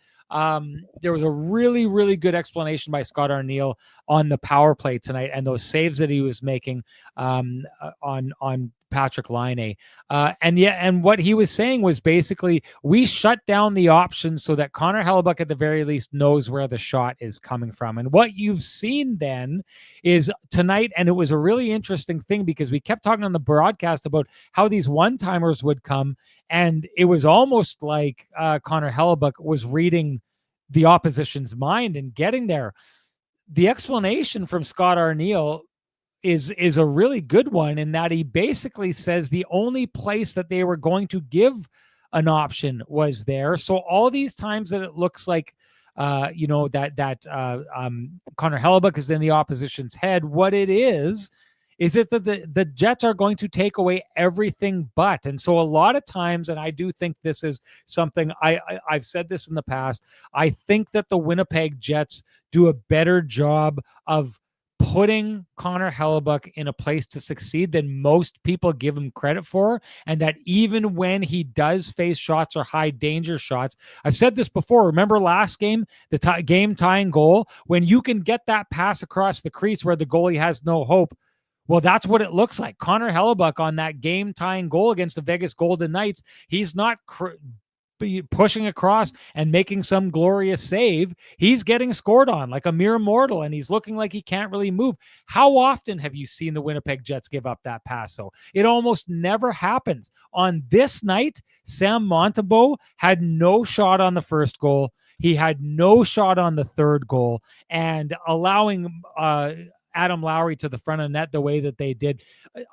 there was a really, really good explanation by Scott Arniel on the power play tonight and those saves that he was making on Patrik Laine. And what he was saying was basically we shut down the options so that Connor Hellebuyck at the very least knows where the shot is coming from. And what you've seen then is tonight, and it was a really interesting thing because we kept talking on the broadcast about how these one-timers would come, and it was almost like Connor Hellebuyck was reading the opposition's mind and getting there. the explanation from Scott Arniel is a really good one, in that he basically says the only place that they were going to give an option was there. So all these times that it looks like Connor Hellebuck is in the opposition's head, what it is it that the Jets are going to take away everything but. And so a lot of times, and I do think this is something I've said this in the past, I think that the Winnipeg Jets do a better job of putting Connor Hellebuck in a place to succeed than most people give him credit for. And that even when he does face shots or high danger shots, I've said this before. Remember last game, the game tying goal, when you can get that pass across the crease where the goalie has no hope. Well, that's what it looks like. Connor Hellebuck on that game tying goal against the Vegas Golden Knights, he's not pushing across and making some glorious save. He's getting scored on like a mere mortal, and he's looking like he can't really move. How often have you seen the Winnipeg Jets give up that pass? So it almost never happens. On this night, Sam Montembeault had no shot on the first goal. He had no shot on the third goal, and allowing Adam Lowry to the front of net the way that they did.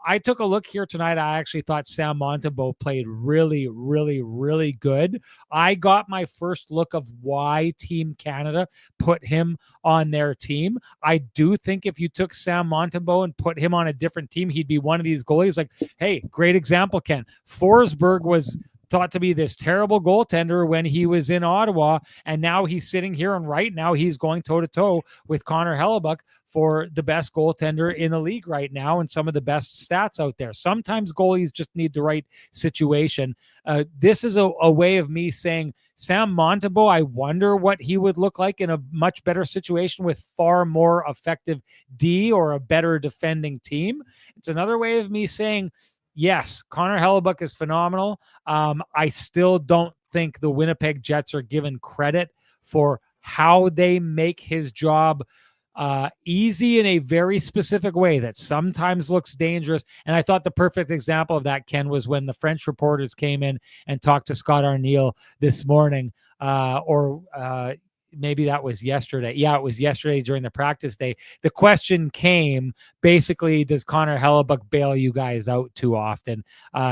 I took a look here tonight. I actually thought Sam Montembeault played really, really, really good. I got my first look of why Team Canada put him on their team. I do think if you took Sam Montembeault and put him on a different team, he'd be one of these goalies. Like, hey, great example, Ken. Forsberg was thought to be this terrible goaltender when he was in Ottawa, and now he's sitting here, and right now he's going toe-to-toe with Connor Hellebuck for the best goaltender in the league right now and some of the best stats out there. Sometimes goalies just need the right situation. This is a way of me saying Sam Montembeault, I wonder what he would look like in a much better situation with far more effective D or a better defending team. It's another way of me saying, yes, Connor Hellebuck is phenomenal. I still don't think the Winnipeg Jets are given credit for how they make his job easy in a very specific way that sometimes looks dangerous. And I thought the perfect example of that, Ken, was when the French reporters came in and talked to Scott Arniel this morning, or maybe that was yesterday. Yeah, it was yesterday during the practice day. The question came, basically, does Connor Hellebuck bail you guys out too often?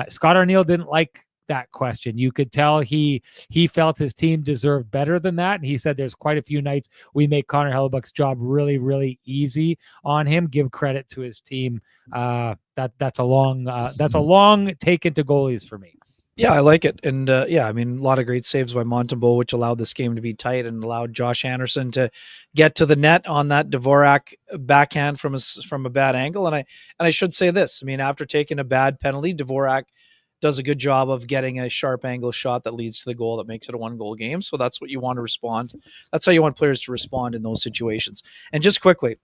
Scott Arniel didn't like that question. You could tell he felt his team deserved better than that. And he said there's quite a few nights we make Connor Hellebuck's job really, really easy on him. Give credit to his team. That's a long take into goalies for me. Yeah, I like it. And I mean, a lot of great saves by Montembeault, which allowed this game to be tight and allowed Josh Anderson to get to the net on that Dvorak backhand from a bad angle. And I should say this. I mean, after taking a bad penalty, Dvorak does a good job of getting a sharp angle shot that leads to the goal that makes it a 1-goal game. So that's what you want to respond. That's how you want players to respond in those situations. And just quickly,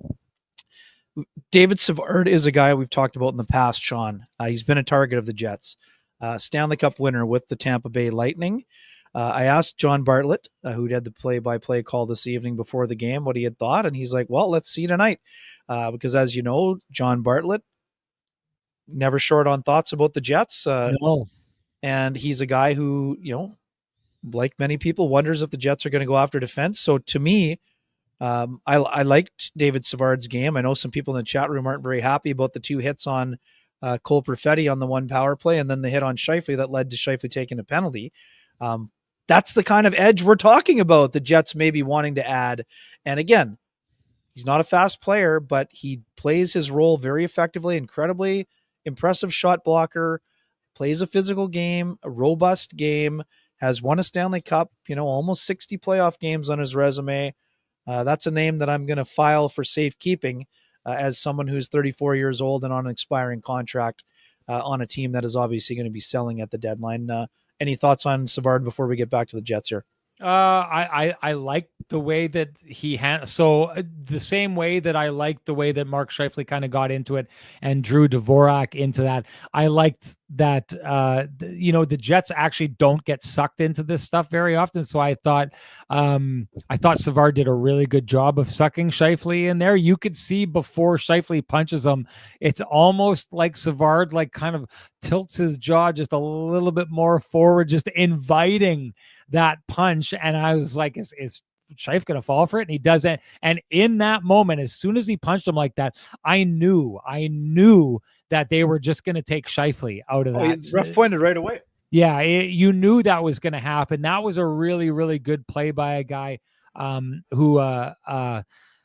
David Savard is a guy we've talked about in the past, Sean. He's been a target of the Jets. Stanley Cup winner with the Tampa Bay Lightning. I asked John Bartlett, who had the play-by-play call this evening before the game, what he had thought. And he's like, well, let's see tonight. Because as you know, John Bartlett, never short on thoughts about the Jets. No. And he's a guy who, like many people, wonders if the Jets are going to go after defense. So to me, I liked David Savard's game. I know some people in the chat room aren't very happy about the 2 hits on Cole Perfetti on the 1 power play, and then the hit on Scheifele that led to Scheifele taking a penalty. That's the kind of edge we're talking about the Jets may be wanting to add. And again, he's not a fast player, but he plays his role very effectively, incredibly impressive shot blocker, plays a physical game, a robust game, has won a Stanley Cup, almost 60 playoff games on his resume. That's a name that I'm going to file for safekeeping as someone who's 34 years old and on an expiring contract on a team that is obviously going to be selling at the deadline. Any thoughts on Savard before we get back to the Jets here? I like the way that he the same way that I liked the way that Mark Scheifele kind of got into it and drew Dvorak into that. I liked that, the Jets actually don't get sucked into this stuff very often. So I thought Savard did a really good job of sucking Scheifele in there. You could see before Scheifele punches him, it's almost like Savard kind of tilts his jaw just a little bit more forward, just inviting that punch. And I was like, is Scheif going to fall for it? And he doesn't. And in that moment, as soon as he punched him like that, I knew that they were just going to take Scheifele out of that. Ref pointed right away. Yeah, you knew that was going to happen. That was a really, really good play by a guy who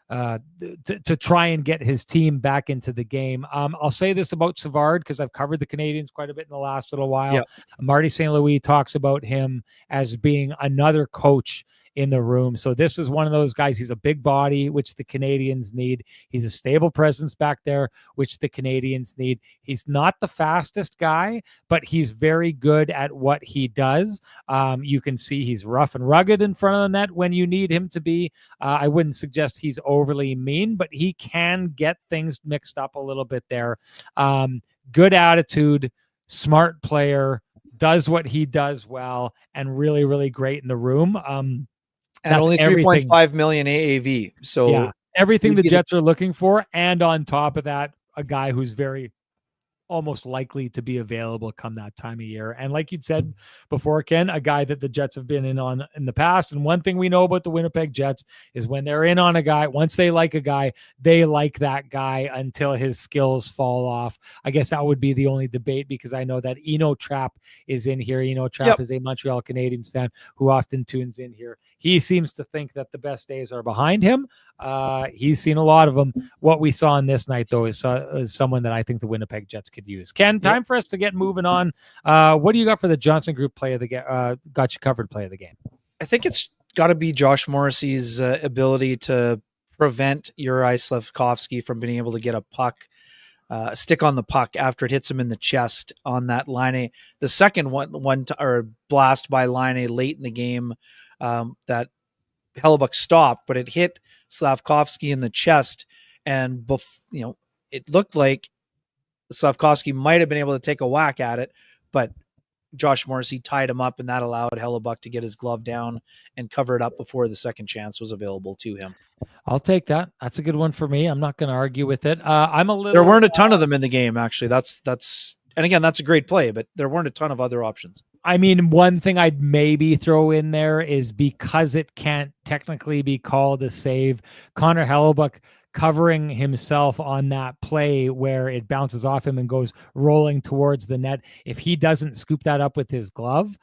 to try and get his team back into the game. I'll say this about Savard because I've covered the Canadiens quite a bit in the last little while. Yeah. Marty St. Louis talks about him as being another coach in the room. So this is one of those guys. He's a big body, which the Canadiens need. He's a stable presence back there, which the Canadiens need. He's not the fastest guy, but he's very good at what he does. You can see he's rough and rugged in front of the net when you need him to be. I wouldn't suggest he's overly mean, but he can get things mixed up a little bit there. Good attitude, smart player, does what he does well, and really, really great in the room. And only 3.5 million AAV. So yeah, everything the Jets are looking for. And on top of that, a guy who's very almost likely to be available come that time of year. And like you'd said before, Ken, a guy that the Jets have been in on in the past. And one thing we know about the Winnipeg Jets is when they're in on a guy, once they like a guy, they like that guy until his skills fall off. I guess that would be the only debate because I know that Eno Trapp is in here. Eno Trapp is a Montreal Canadiens fan who often tunes in here. He seems to think that the best days are behind him. He's seen a lot of them. What we saw in this night, though, is someone that I think the Winnipeg Jets could use. Ken, time for us to get moving on. What do you got for the Johnson Group play of the game? Got you covered play of the game. I think it's got to be Josh Morrissey's ability to prevent Juraj Slafkovsky from being able to get a puck, stick on the puck after it hits him in the chest on that Laine. The second or blast by Laine late in the game that Hellebuyck stopped, but it hit Slafkovsky in the chest, and it looked like Slafkovsky might have been able to take a whack at it, but Josh Morrissey tied him up, and that allowed Hellebuyck to get his glove down and cover it up before the second chance was available to him. I'll take that. That's a good one for me. I'm not going to argue with it. There weren't a ton of them in the game, actually. And again, that's a great play, but there weren't a ton of other options. I mean, one thing I'd maybe throw in there is because it can't technically be called a save, Connor Hellebuyck covering himself on that play where it bounces off him and goes rolling towards the net. If he doesn't scoop that up with his glove,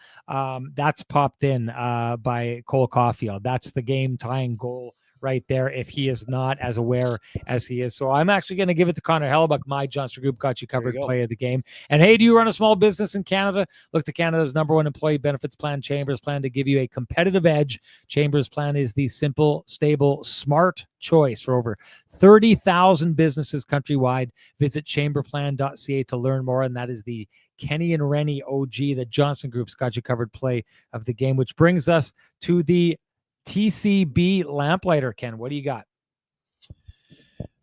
that's popped in by Cole Caulfield. That's the game tying goal right there if he is not as aware as he is. So I'm actually going to give it to Connor Hellebuyck. My Johnson Group got you covered play of the game. And hey, do you run a small business in Canada? Look to Canada's #1 employee benefits plan, Chambers Plan, to give you a competitive edge. Chambers Plan is the simple, stable, smart choice for over 30,000 businesses countrywide. Visit chamberplan.ca to learn more. And that is the Kenny and Renny OG, the Johnson Group's got you covered play of the game, which brings us to the TCB lamplighter. Ken, what do you got?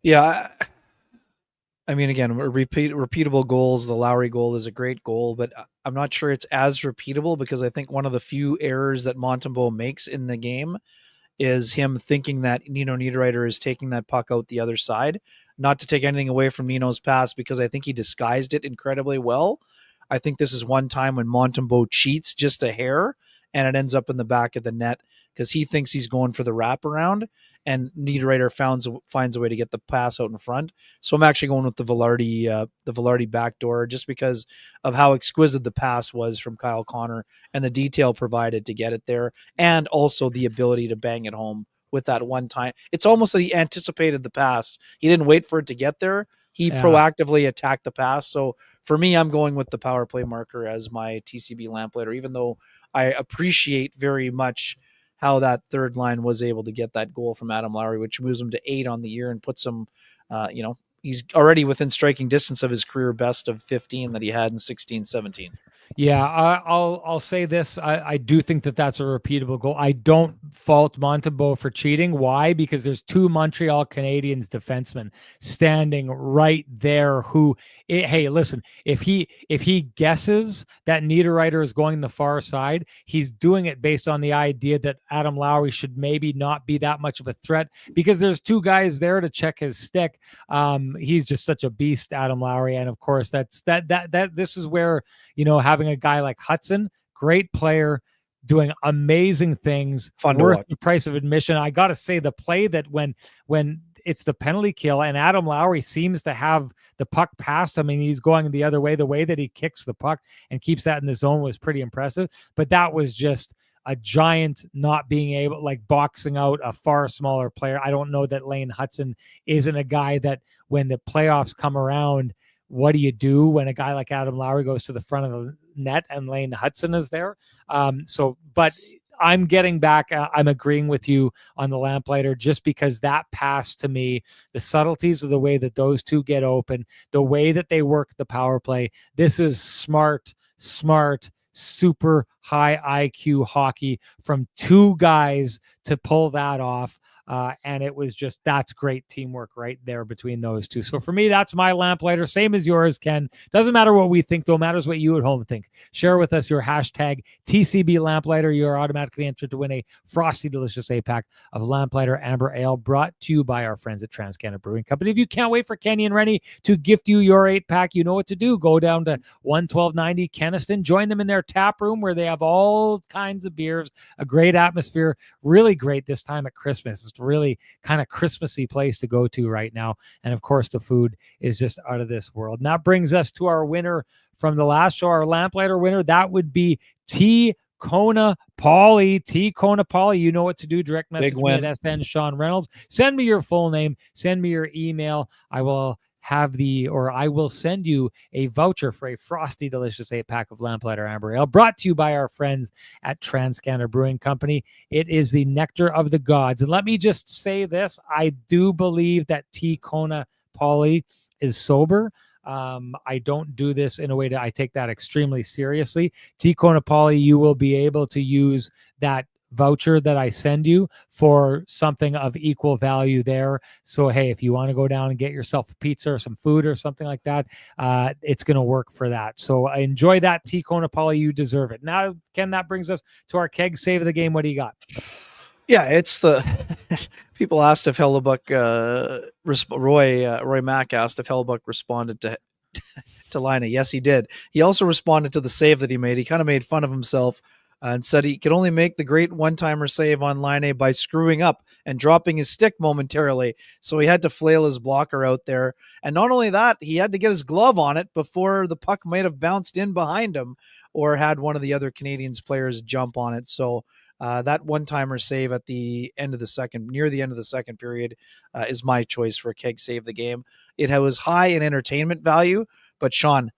Yeah, I mean, again, repeatable goals. The Lowry goal is a great goal, but I'm not sure it's as repeatable because I think one of the few errors that Montembeault makes in the game is him thinking that Nino Niederreiter is taking that puck out the other side. Not to take anything away from Nino's pass because I think he disguised it incredibly well. I think this is one time when Montembeault cheats just a hair and it ends up in the back of the net because he thinks he's going for the wraparound, and Niederreiter finds a way to get the pass out in front. So I'm actually going with the Velarde backdoor just because of how exquisite the pass was from Kyle Connor and the detail provided to get it there, and also the ability to bang it home with that one time. It's almost like he anticipated the pass. He didn't wait for it to get there. He proactively attacked the pass. So for me, I'm going with the power play marker as my TCB lamplighter, even though I appreciate very much how that third line was able to get that goal from Adam Lowry, which moves him to 8 on the year and puts him, he's already within striking distance of his career best of 15 that he had in 16-17. Yeah, I'll say this. I do think that that's a repeatable goal. I don't fault Montembeault for cheating. Why? Because there's 2 Montreal Canadiens defensemen standing right there hey, listen, if he guesses that Niederreiter is going the far side, he's doing it based on the idea that Adam Lowry should maybe not be that much of a threat because there's 2 guys there to check his stick. He's just such a beast, Adam Lowry. And of course, this is where, having a guy like Hudson, great player, doing amazing things, Fun to worth watch. the price of admission. I got to say, the play that when it's the penalty kill and Adam Lowry seems to have the puck past him and he's going the other way, the way that he kicks the puck and keeps that in the zone was pretty impressive. But that was just a giant not being able, like boxing out a far smaller player. I don't know that Laine Hutson isn't a guy that when the playoffs come around, what do you do when a guy like Adam Lowry goes to the front of the net and Laine Hutson is there? But I'm getting back. I'm agreeing with you on the Lamplighter just because that pass to me, the subtleties of the way that those two get open, the way that they work the power play. This is smart, super high IQ hockey from two guys to pull that off. And it was just, that's great teamwork right there between those two. So for me, that's my Lamplighter, same as yours, Ken. Doesn't matter what we think, though. Matters what you at home think. Share with us your hashtag TCB Lamplighter. You're automatically entered to win a frosty, delicious 8-pack of Lamplighter Amber Ale, brought to you by our friends at TransCanada Brewing Company. If you can't wait for Kenny and Renny to gift you your 8-pack, you know what to do. Go down to 11290 Keniston. Join them in their tap room where they have all kinds of beers, a great atmosphere, really great this time at Christmas. It's really kind of Christmassy place to go to right now. And of course, the food is just out of this world. And that brings us to our winner from the last show, our Lamplighter winner. That would be T. Kona Pauly. T. Kona Pauly, you know what to do. Direct message me at SN Sean Reynolds. Send me your full name. Send me your email. I will send you a voucher for a frosty, delicious 8-pack of Lamplighter Amber Ale, brought to you by our friends at TransCanada Brewing Company. It is the nectar of the gods. And let me just say this. I do believe that T. Kona Pauly is sober. I don't do this in a way that I take that extremely seriously. T. Kona Pauly, you will be able to use that voucher that I send you for something of equal value there. So, hey, if you want to go down and get yourself a pizza or some food or something like that, it's going to work for that. So enjoy that, T. Kona Pauly. You deserve it. Now, Ken, that brings us to our keg save of the game. What do you got? Yeah, it's the people asked if Hellebuck, Roy Mack asked if Hellebuck responded to Laine. Yes, he did. He also responded to the save that he made. He kind of made fun of himself and said he could only make the great one-timer save on Laine by screwing up and dropping his stick momentarily. So he had to flail his blocker out there. And not only that, he had to get his glove on it before the puck might have bounced in behind him or had one of the other Canadiens players jump on it. So that one-timer save at the end of the second, near the end of the second period, is my choice for a keg save the game. It was high in entertainment value, but Sean,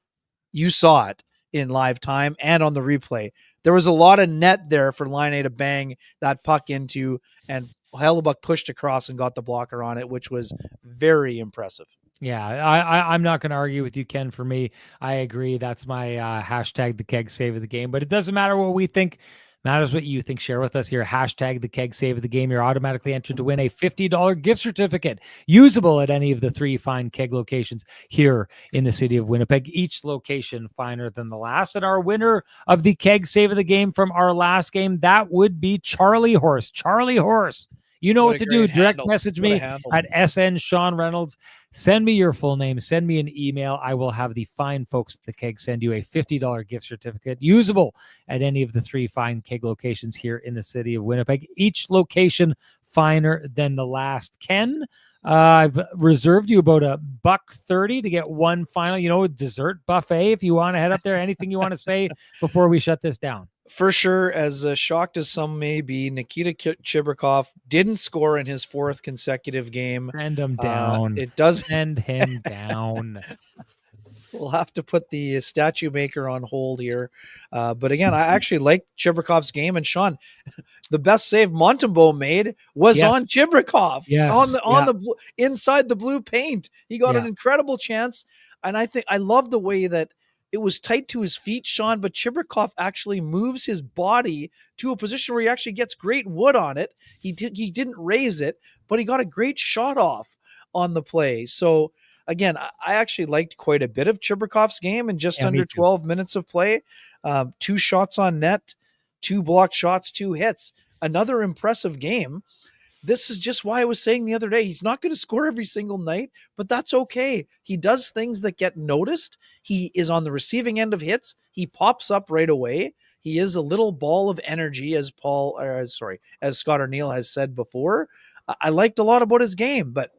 you saw it in live time and on the replay. There was a lot of net there for Laine to bang that puck into, and Hellebuck pushed across and got the blocker on it, which was very impressive. Yeah, I'm not going to argue with you, Ken. For me, I agree. That's my hashtag the keg save of the game. But it doesn't matter what we think. Matters what you think. Share with us your hashtag the keg save of the game. You're automatically entered to win a $50 gift certificate usable at any of the 3 fine keg locations here in the city of Winnipeg. Each location finer than the last. And our winner of the keg save of the game from our last game, that would be Charlie Horse. Charlie Horse. You know what to do. Direct message me at SN Sean Reynolds. Send me your full name. Send me an email. I will have the fine folks at the keg send you a $50 gift certificate usable at any of the 3 fine keg locations here in the city of Winnipeg. Each location finer than the last. Ken, I've reserved you about $1.30 to get one final, dessert buffet if you want to head up there. Anything you want to say before we shut this down? For sure, as shocked as some may be, Nikita Chibrikov didn't score in his 4th consecutive game. Send him down. It does send him down. We'll have to put the statue maker on hold here. But again, I actually like Chibrikov's game. And Sean, the best save Montembeault made was on Chibrikov, on the inside the blue paint. He got an incredible chance. And I love the way that it was tight to his feet, Sean, but Chibrikov actually moves his body to a position where he actually gets great wood on it. He didn't raise it, but he got a great shot off on the play. So again, I actually liked quite a bit of Chibrikov's game in just under 12 minutes of play. 2 shots on net, 2 blocked shots, 2 hits. Another impressive game. This is just why I was saying the other day, he's not going to score every single night, but that's okay. He does things that get noticed. He is on the receiving end of hits. He pops up right away. He is a little ball of energy, as Scott O'Neill has said before. I liked a lot about his game, but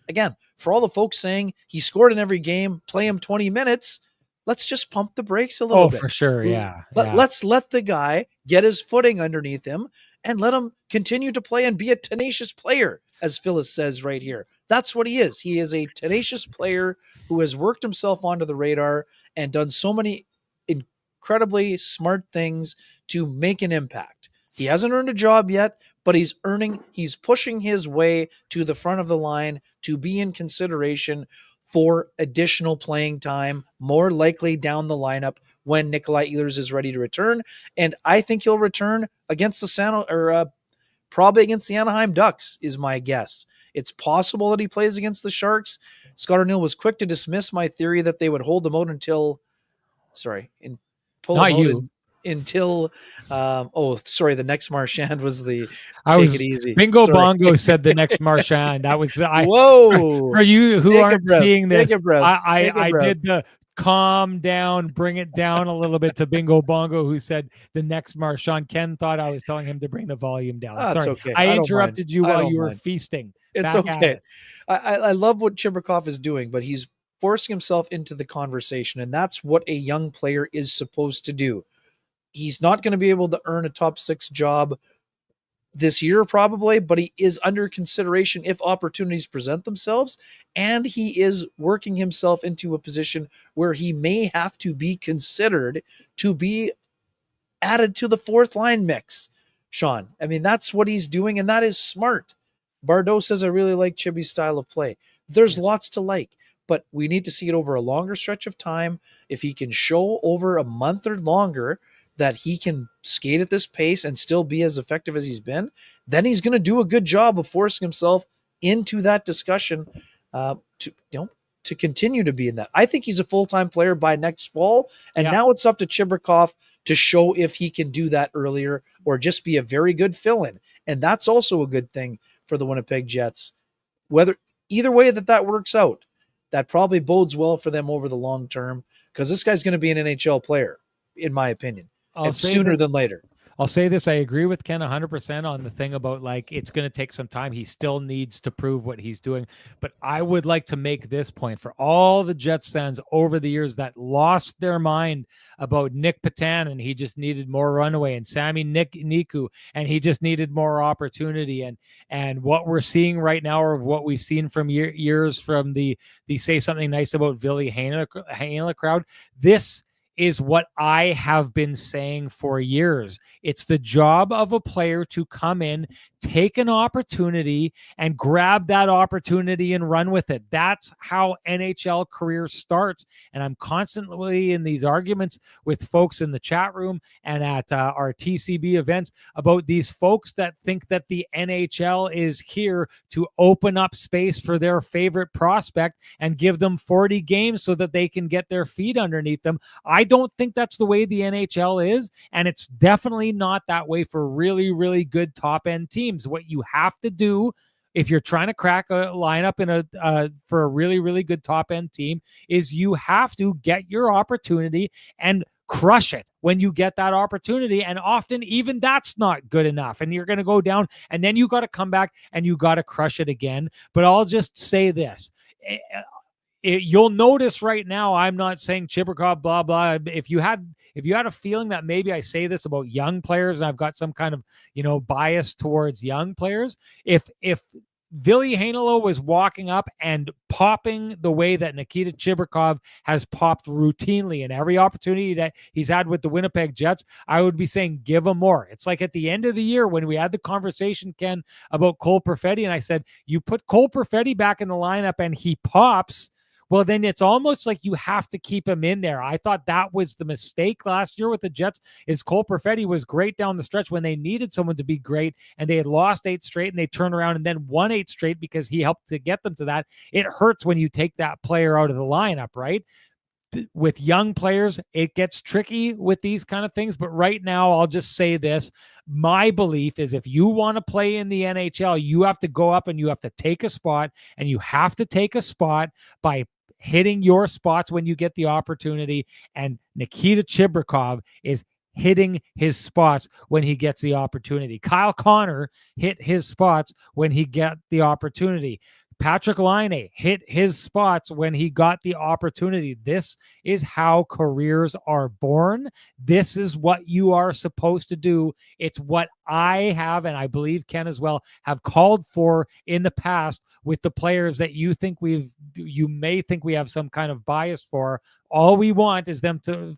again, for all the folks saying he scored in every game, play him 20 minutes, let's just pump the brakes a little bit. For sure. Yeah. Let's let the guy get his footing underneath him and let him continue to play and be a tenacious player, as Phyllis says right here. That's what he is. He is a tenacious player who has worked himself onto the radar and done so many incredibly smart things to make an impact. He hasn't earned a job yet, but he's pushing his way to the front of the line to be in consideration for additional playing time, more likely down the lineup when Nikolai Ehlers is ready to return. And I think he'll return against probably against the Anaheim Ducks is my guess. It's possible that he plays against the Sharks. Scott O'Neill was quick to dismiss my theory that they would hold him out until the next Marchand was the it easy. Bingo Bongo said the next Marchand. That was whoa. For you who aren't seeing this, I did the calm down, bring it down a little bit to Bingo Bongo, who said the next Marchand. Ken thought I was telling him to bring the volume down. Sorry, okay. I interrupted you while you were feasting. It's okay. I love what Chibrikov is doing, but he's forcing himself into the conversation, and that's what a young player is supposed to do. He's not going to be able to earn a top 6 job this year probably, but he is under consideration if opportunities present themselves, and he is working himself into a position where he may have to be considered to be added to the fourth line mix. Sean, I mean, that's what he's doing, and that is smart. Bardot says, I really like Chibi's style of play. There's lots to like, but we need to see it over a longer stretch of time. If he can show over a month or longer that he can skate at this pace and still be as effective as he's been, then he's going to do a good job of forcing himself into that discussion to continue to be in that. I think he's a full-time player by next fall, and now it's up to Chibrikov to show if he can do that earlier or just be a very good fill-in. And that's also a good thing for the Winnipeg Jets. Either way that works out, that probably bodes well for them over the long term, because this guy's going to be an NHL player, in my opinion. Sooner than later. I'll say this. I agree with Ken 100% on the thing about it's going to take some time. He still needs to prove what he's doing. But I would like to make this point for all the Jets fans over the years that lost their mind about Nick Patan and he just needed more runaway, and Sami Niku and he just needed more opportunity. And what we're seeing right now, or what we've seen from years from the Say Something Nice About Ville Heinola crowd, this is what I have been saying for years. It's the job of a player to come in, take an opportunity, and grab that opportunity and run with it. That's how NHL career starts. And I'm constantly in these arguments with folks in the chat room and at our TCB events about these folks that think that the NHL is here to open up space for their favorite prospect and give them 40 games so that they can get their feet underneath them. I don't think that's the way the NHL is, and it's definitely not that way for really, really good top-end teams. What you have to do if you're trying to crack a lineup for a really, really good top-end team is you have to get your opportunity and crush it when you get that opportunity. And often even that's not good enough, and you're going to go down, and then you got to come back and you got to crush it again. But I'll just say this. You'll notice right now, I'm not saying Chibrikov, blah, blah. If you had a feeling that maybe I say this about young players and I've got some kind of, bias towards young players, if Ville Heinola was walking up and popping the way that Nikita Chibrikov has popped routinely in every opportunity that he's had with the Winnipeg Jets, I would be saying, give him more. It's like at the end of the year when we had the conversation, Ken, about Cole Perfetti, and I said, you put Cole Perfetti back in the lineup and he pops, well, then it's almost like you have to keep him in there. I thought that was the mistake last year with the Jets, is Cole Perfetti was great down the stretch when they needed someone to be great, and they had lost 8 straight, and they turned around and then won 8 straight because he helped to get them to that. It hurts when you take that player out of the lineup, right? With young players, it gets tricky with these kind of things. But right now, I'll just say this. My belief is if you want to play in the NHL, you have to go up and you have to take a spot, and you have to take a spot by hitting your spots when you get the opportunity. And Nikita Chibrikov is hitting his spots when he gets the opportunity. Kyle Connor hit his spots when he got the opportunity. Patrik Laine hit his spots when he got the opportunity. This is how careers are born. This is what you are supposed to do. It's what I have, and I believe Ken as well, have called for in the past with the players that you may think we have some kind of bias for. All we want is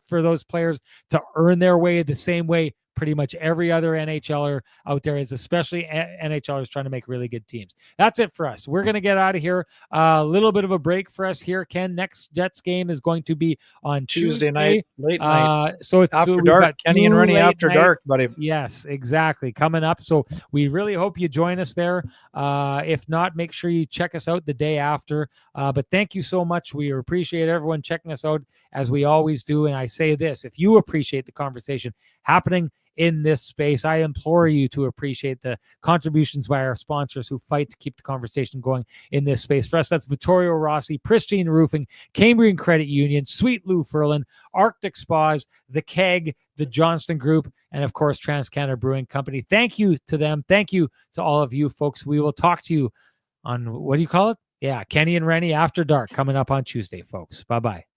for those players to earn their way the same way pretty much every other NHLer out there is, especially NHLers trying to make really good teams. That's it for us. We're going to get out of here. A little bit of a break for us here. Ken, next Jets game is going to be on Tuesday night, late night. So it's after dark. Kenny and Renny after dark, buddy. Yes, exactly. Coming up. So we really hope you join us there. If not, make sure you check us out the day after. But thank you so much. We appreciate everyone checking us out as we always do. And I say this, if you appreciate the conversation happening in this space, I implore you to appreciate the contributions by our sponsors who fight to keep the conversation going in this space. For us, that's Vittorio Rossi, Pristine Roofing, Cambrian Credit Union, Sweet Lou Ferlin, Arctic Spas, The Keg, the Johnston Group, and of course, TransCanada Brewing Company. Thank you to them. Thank you to all of you folks. We will talk to you on, what do you call it? Yeah, Kenny and Renny After Dark coming up on Tuesday, folks. Bye-bye.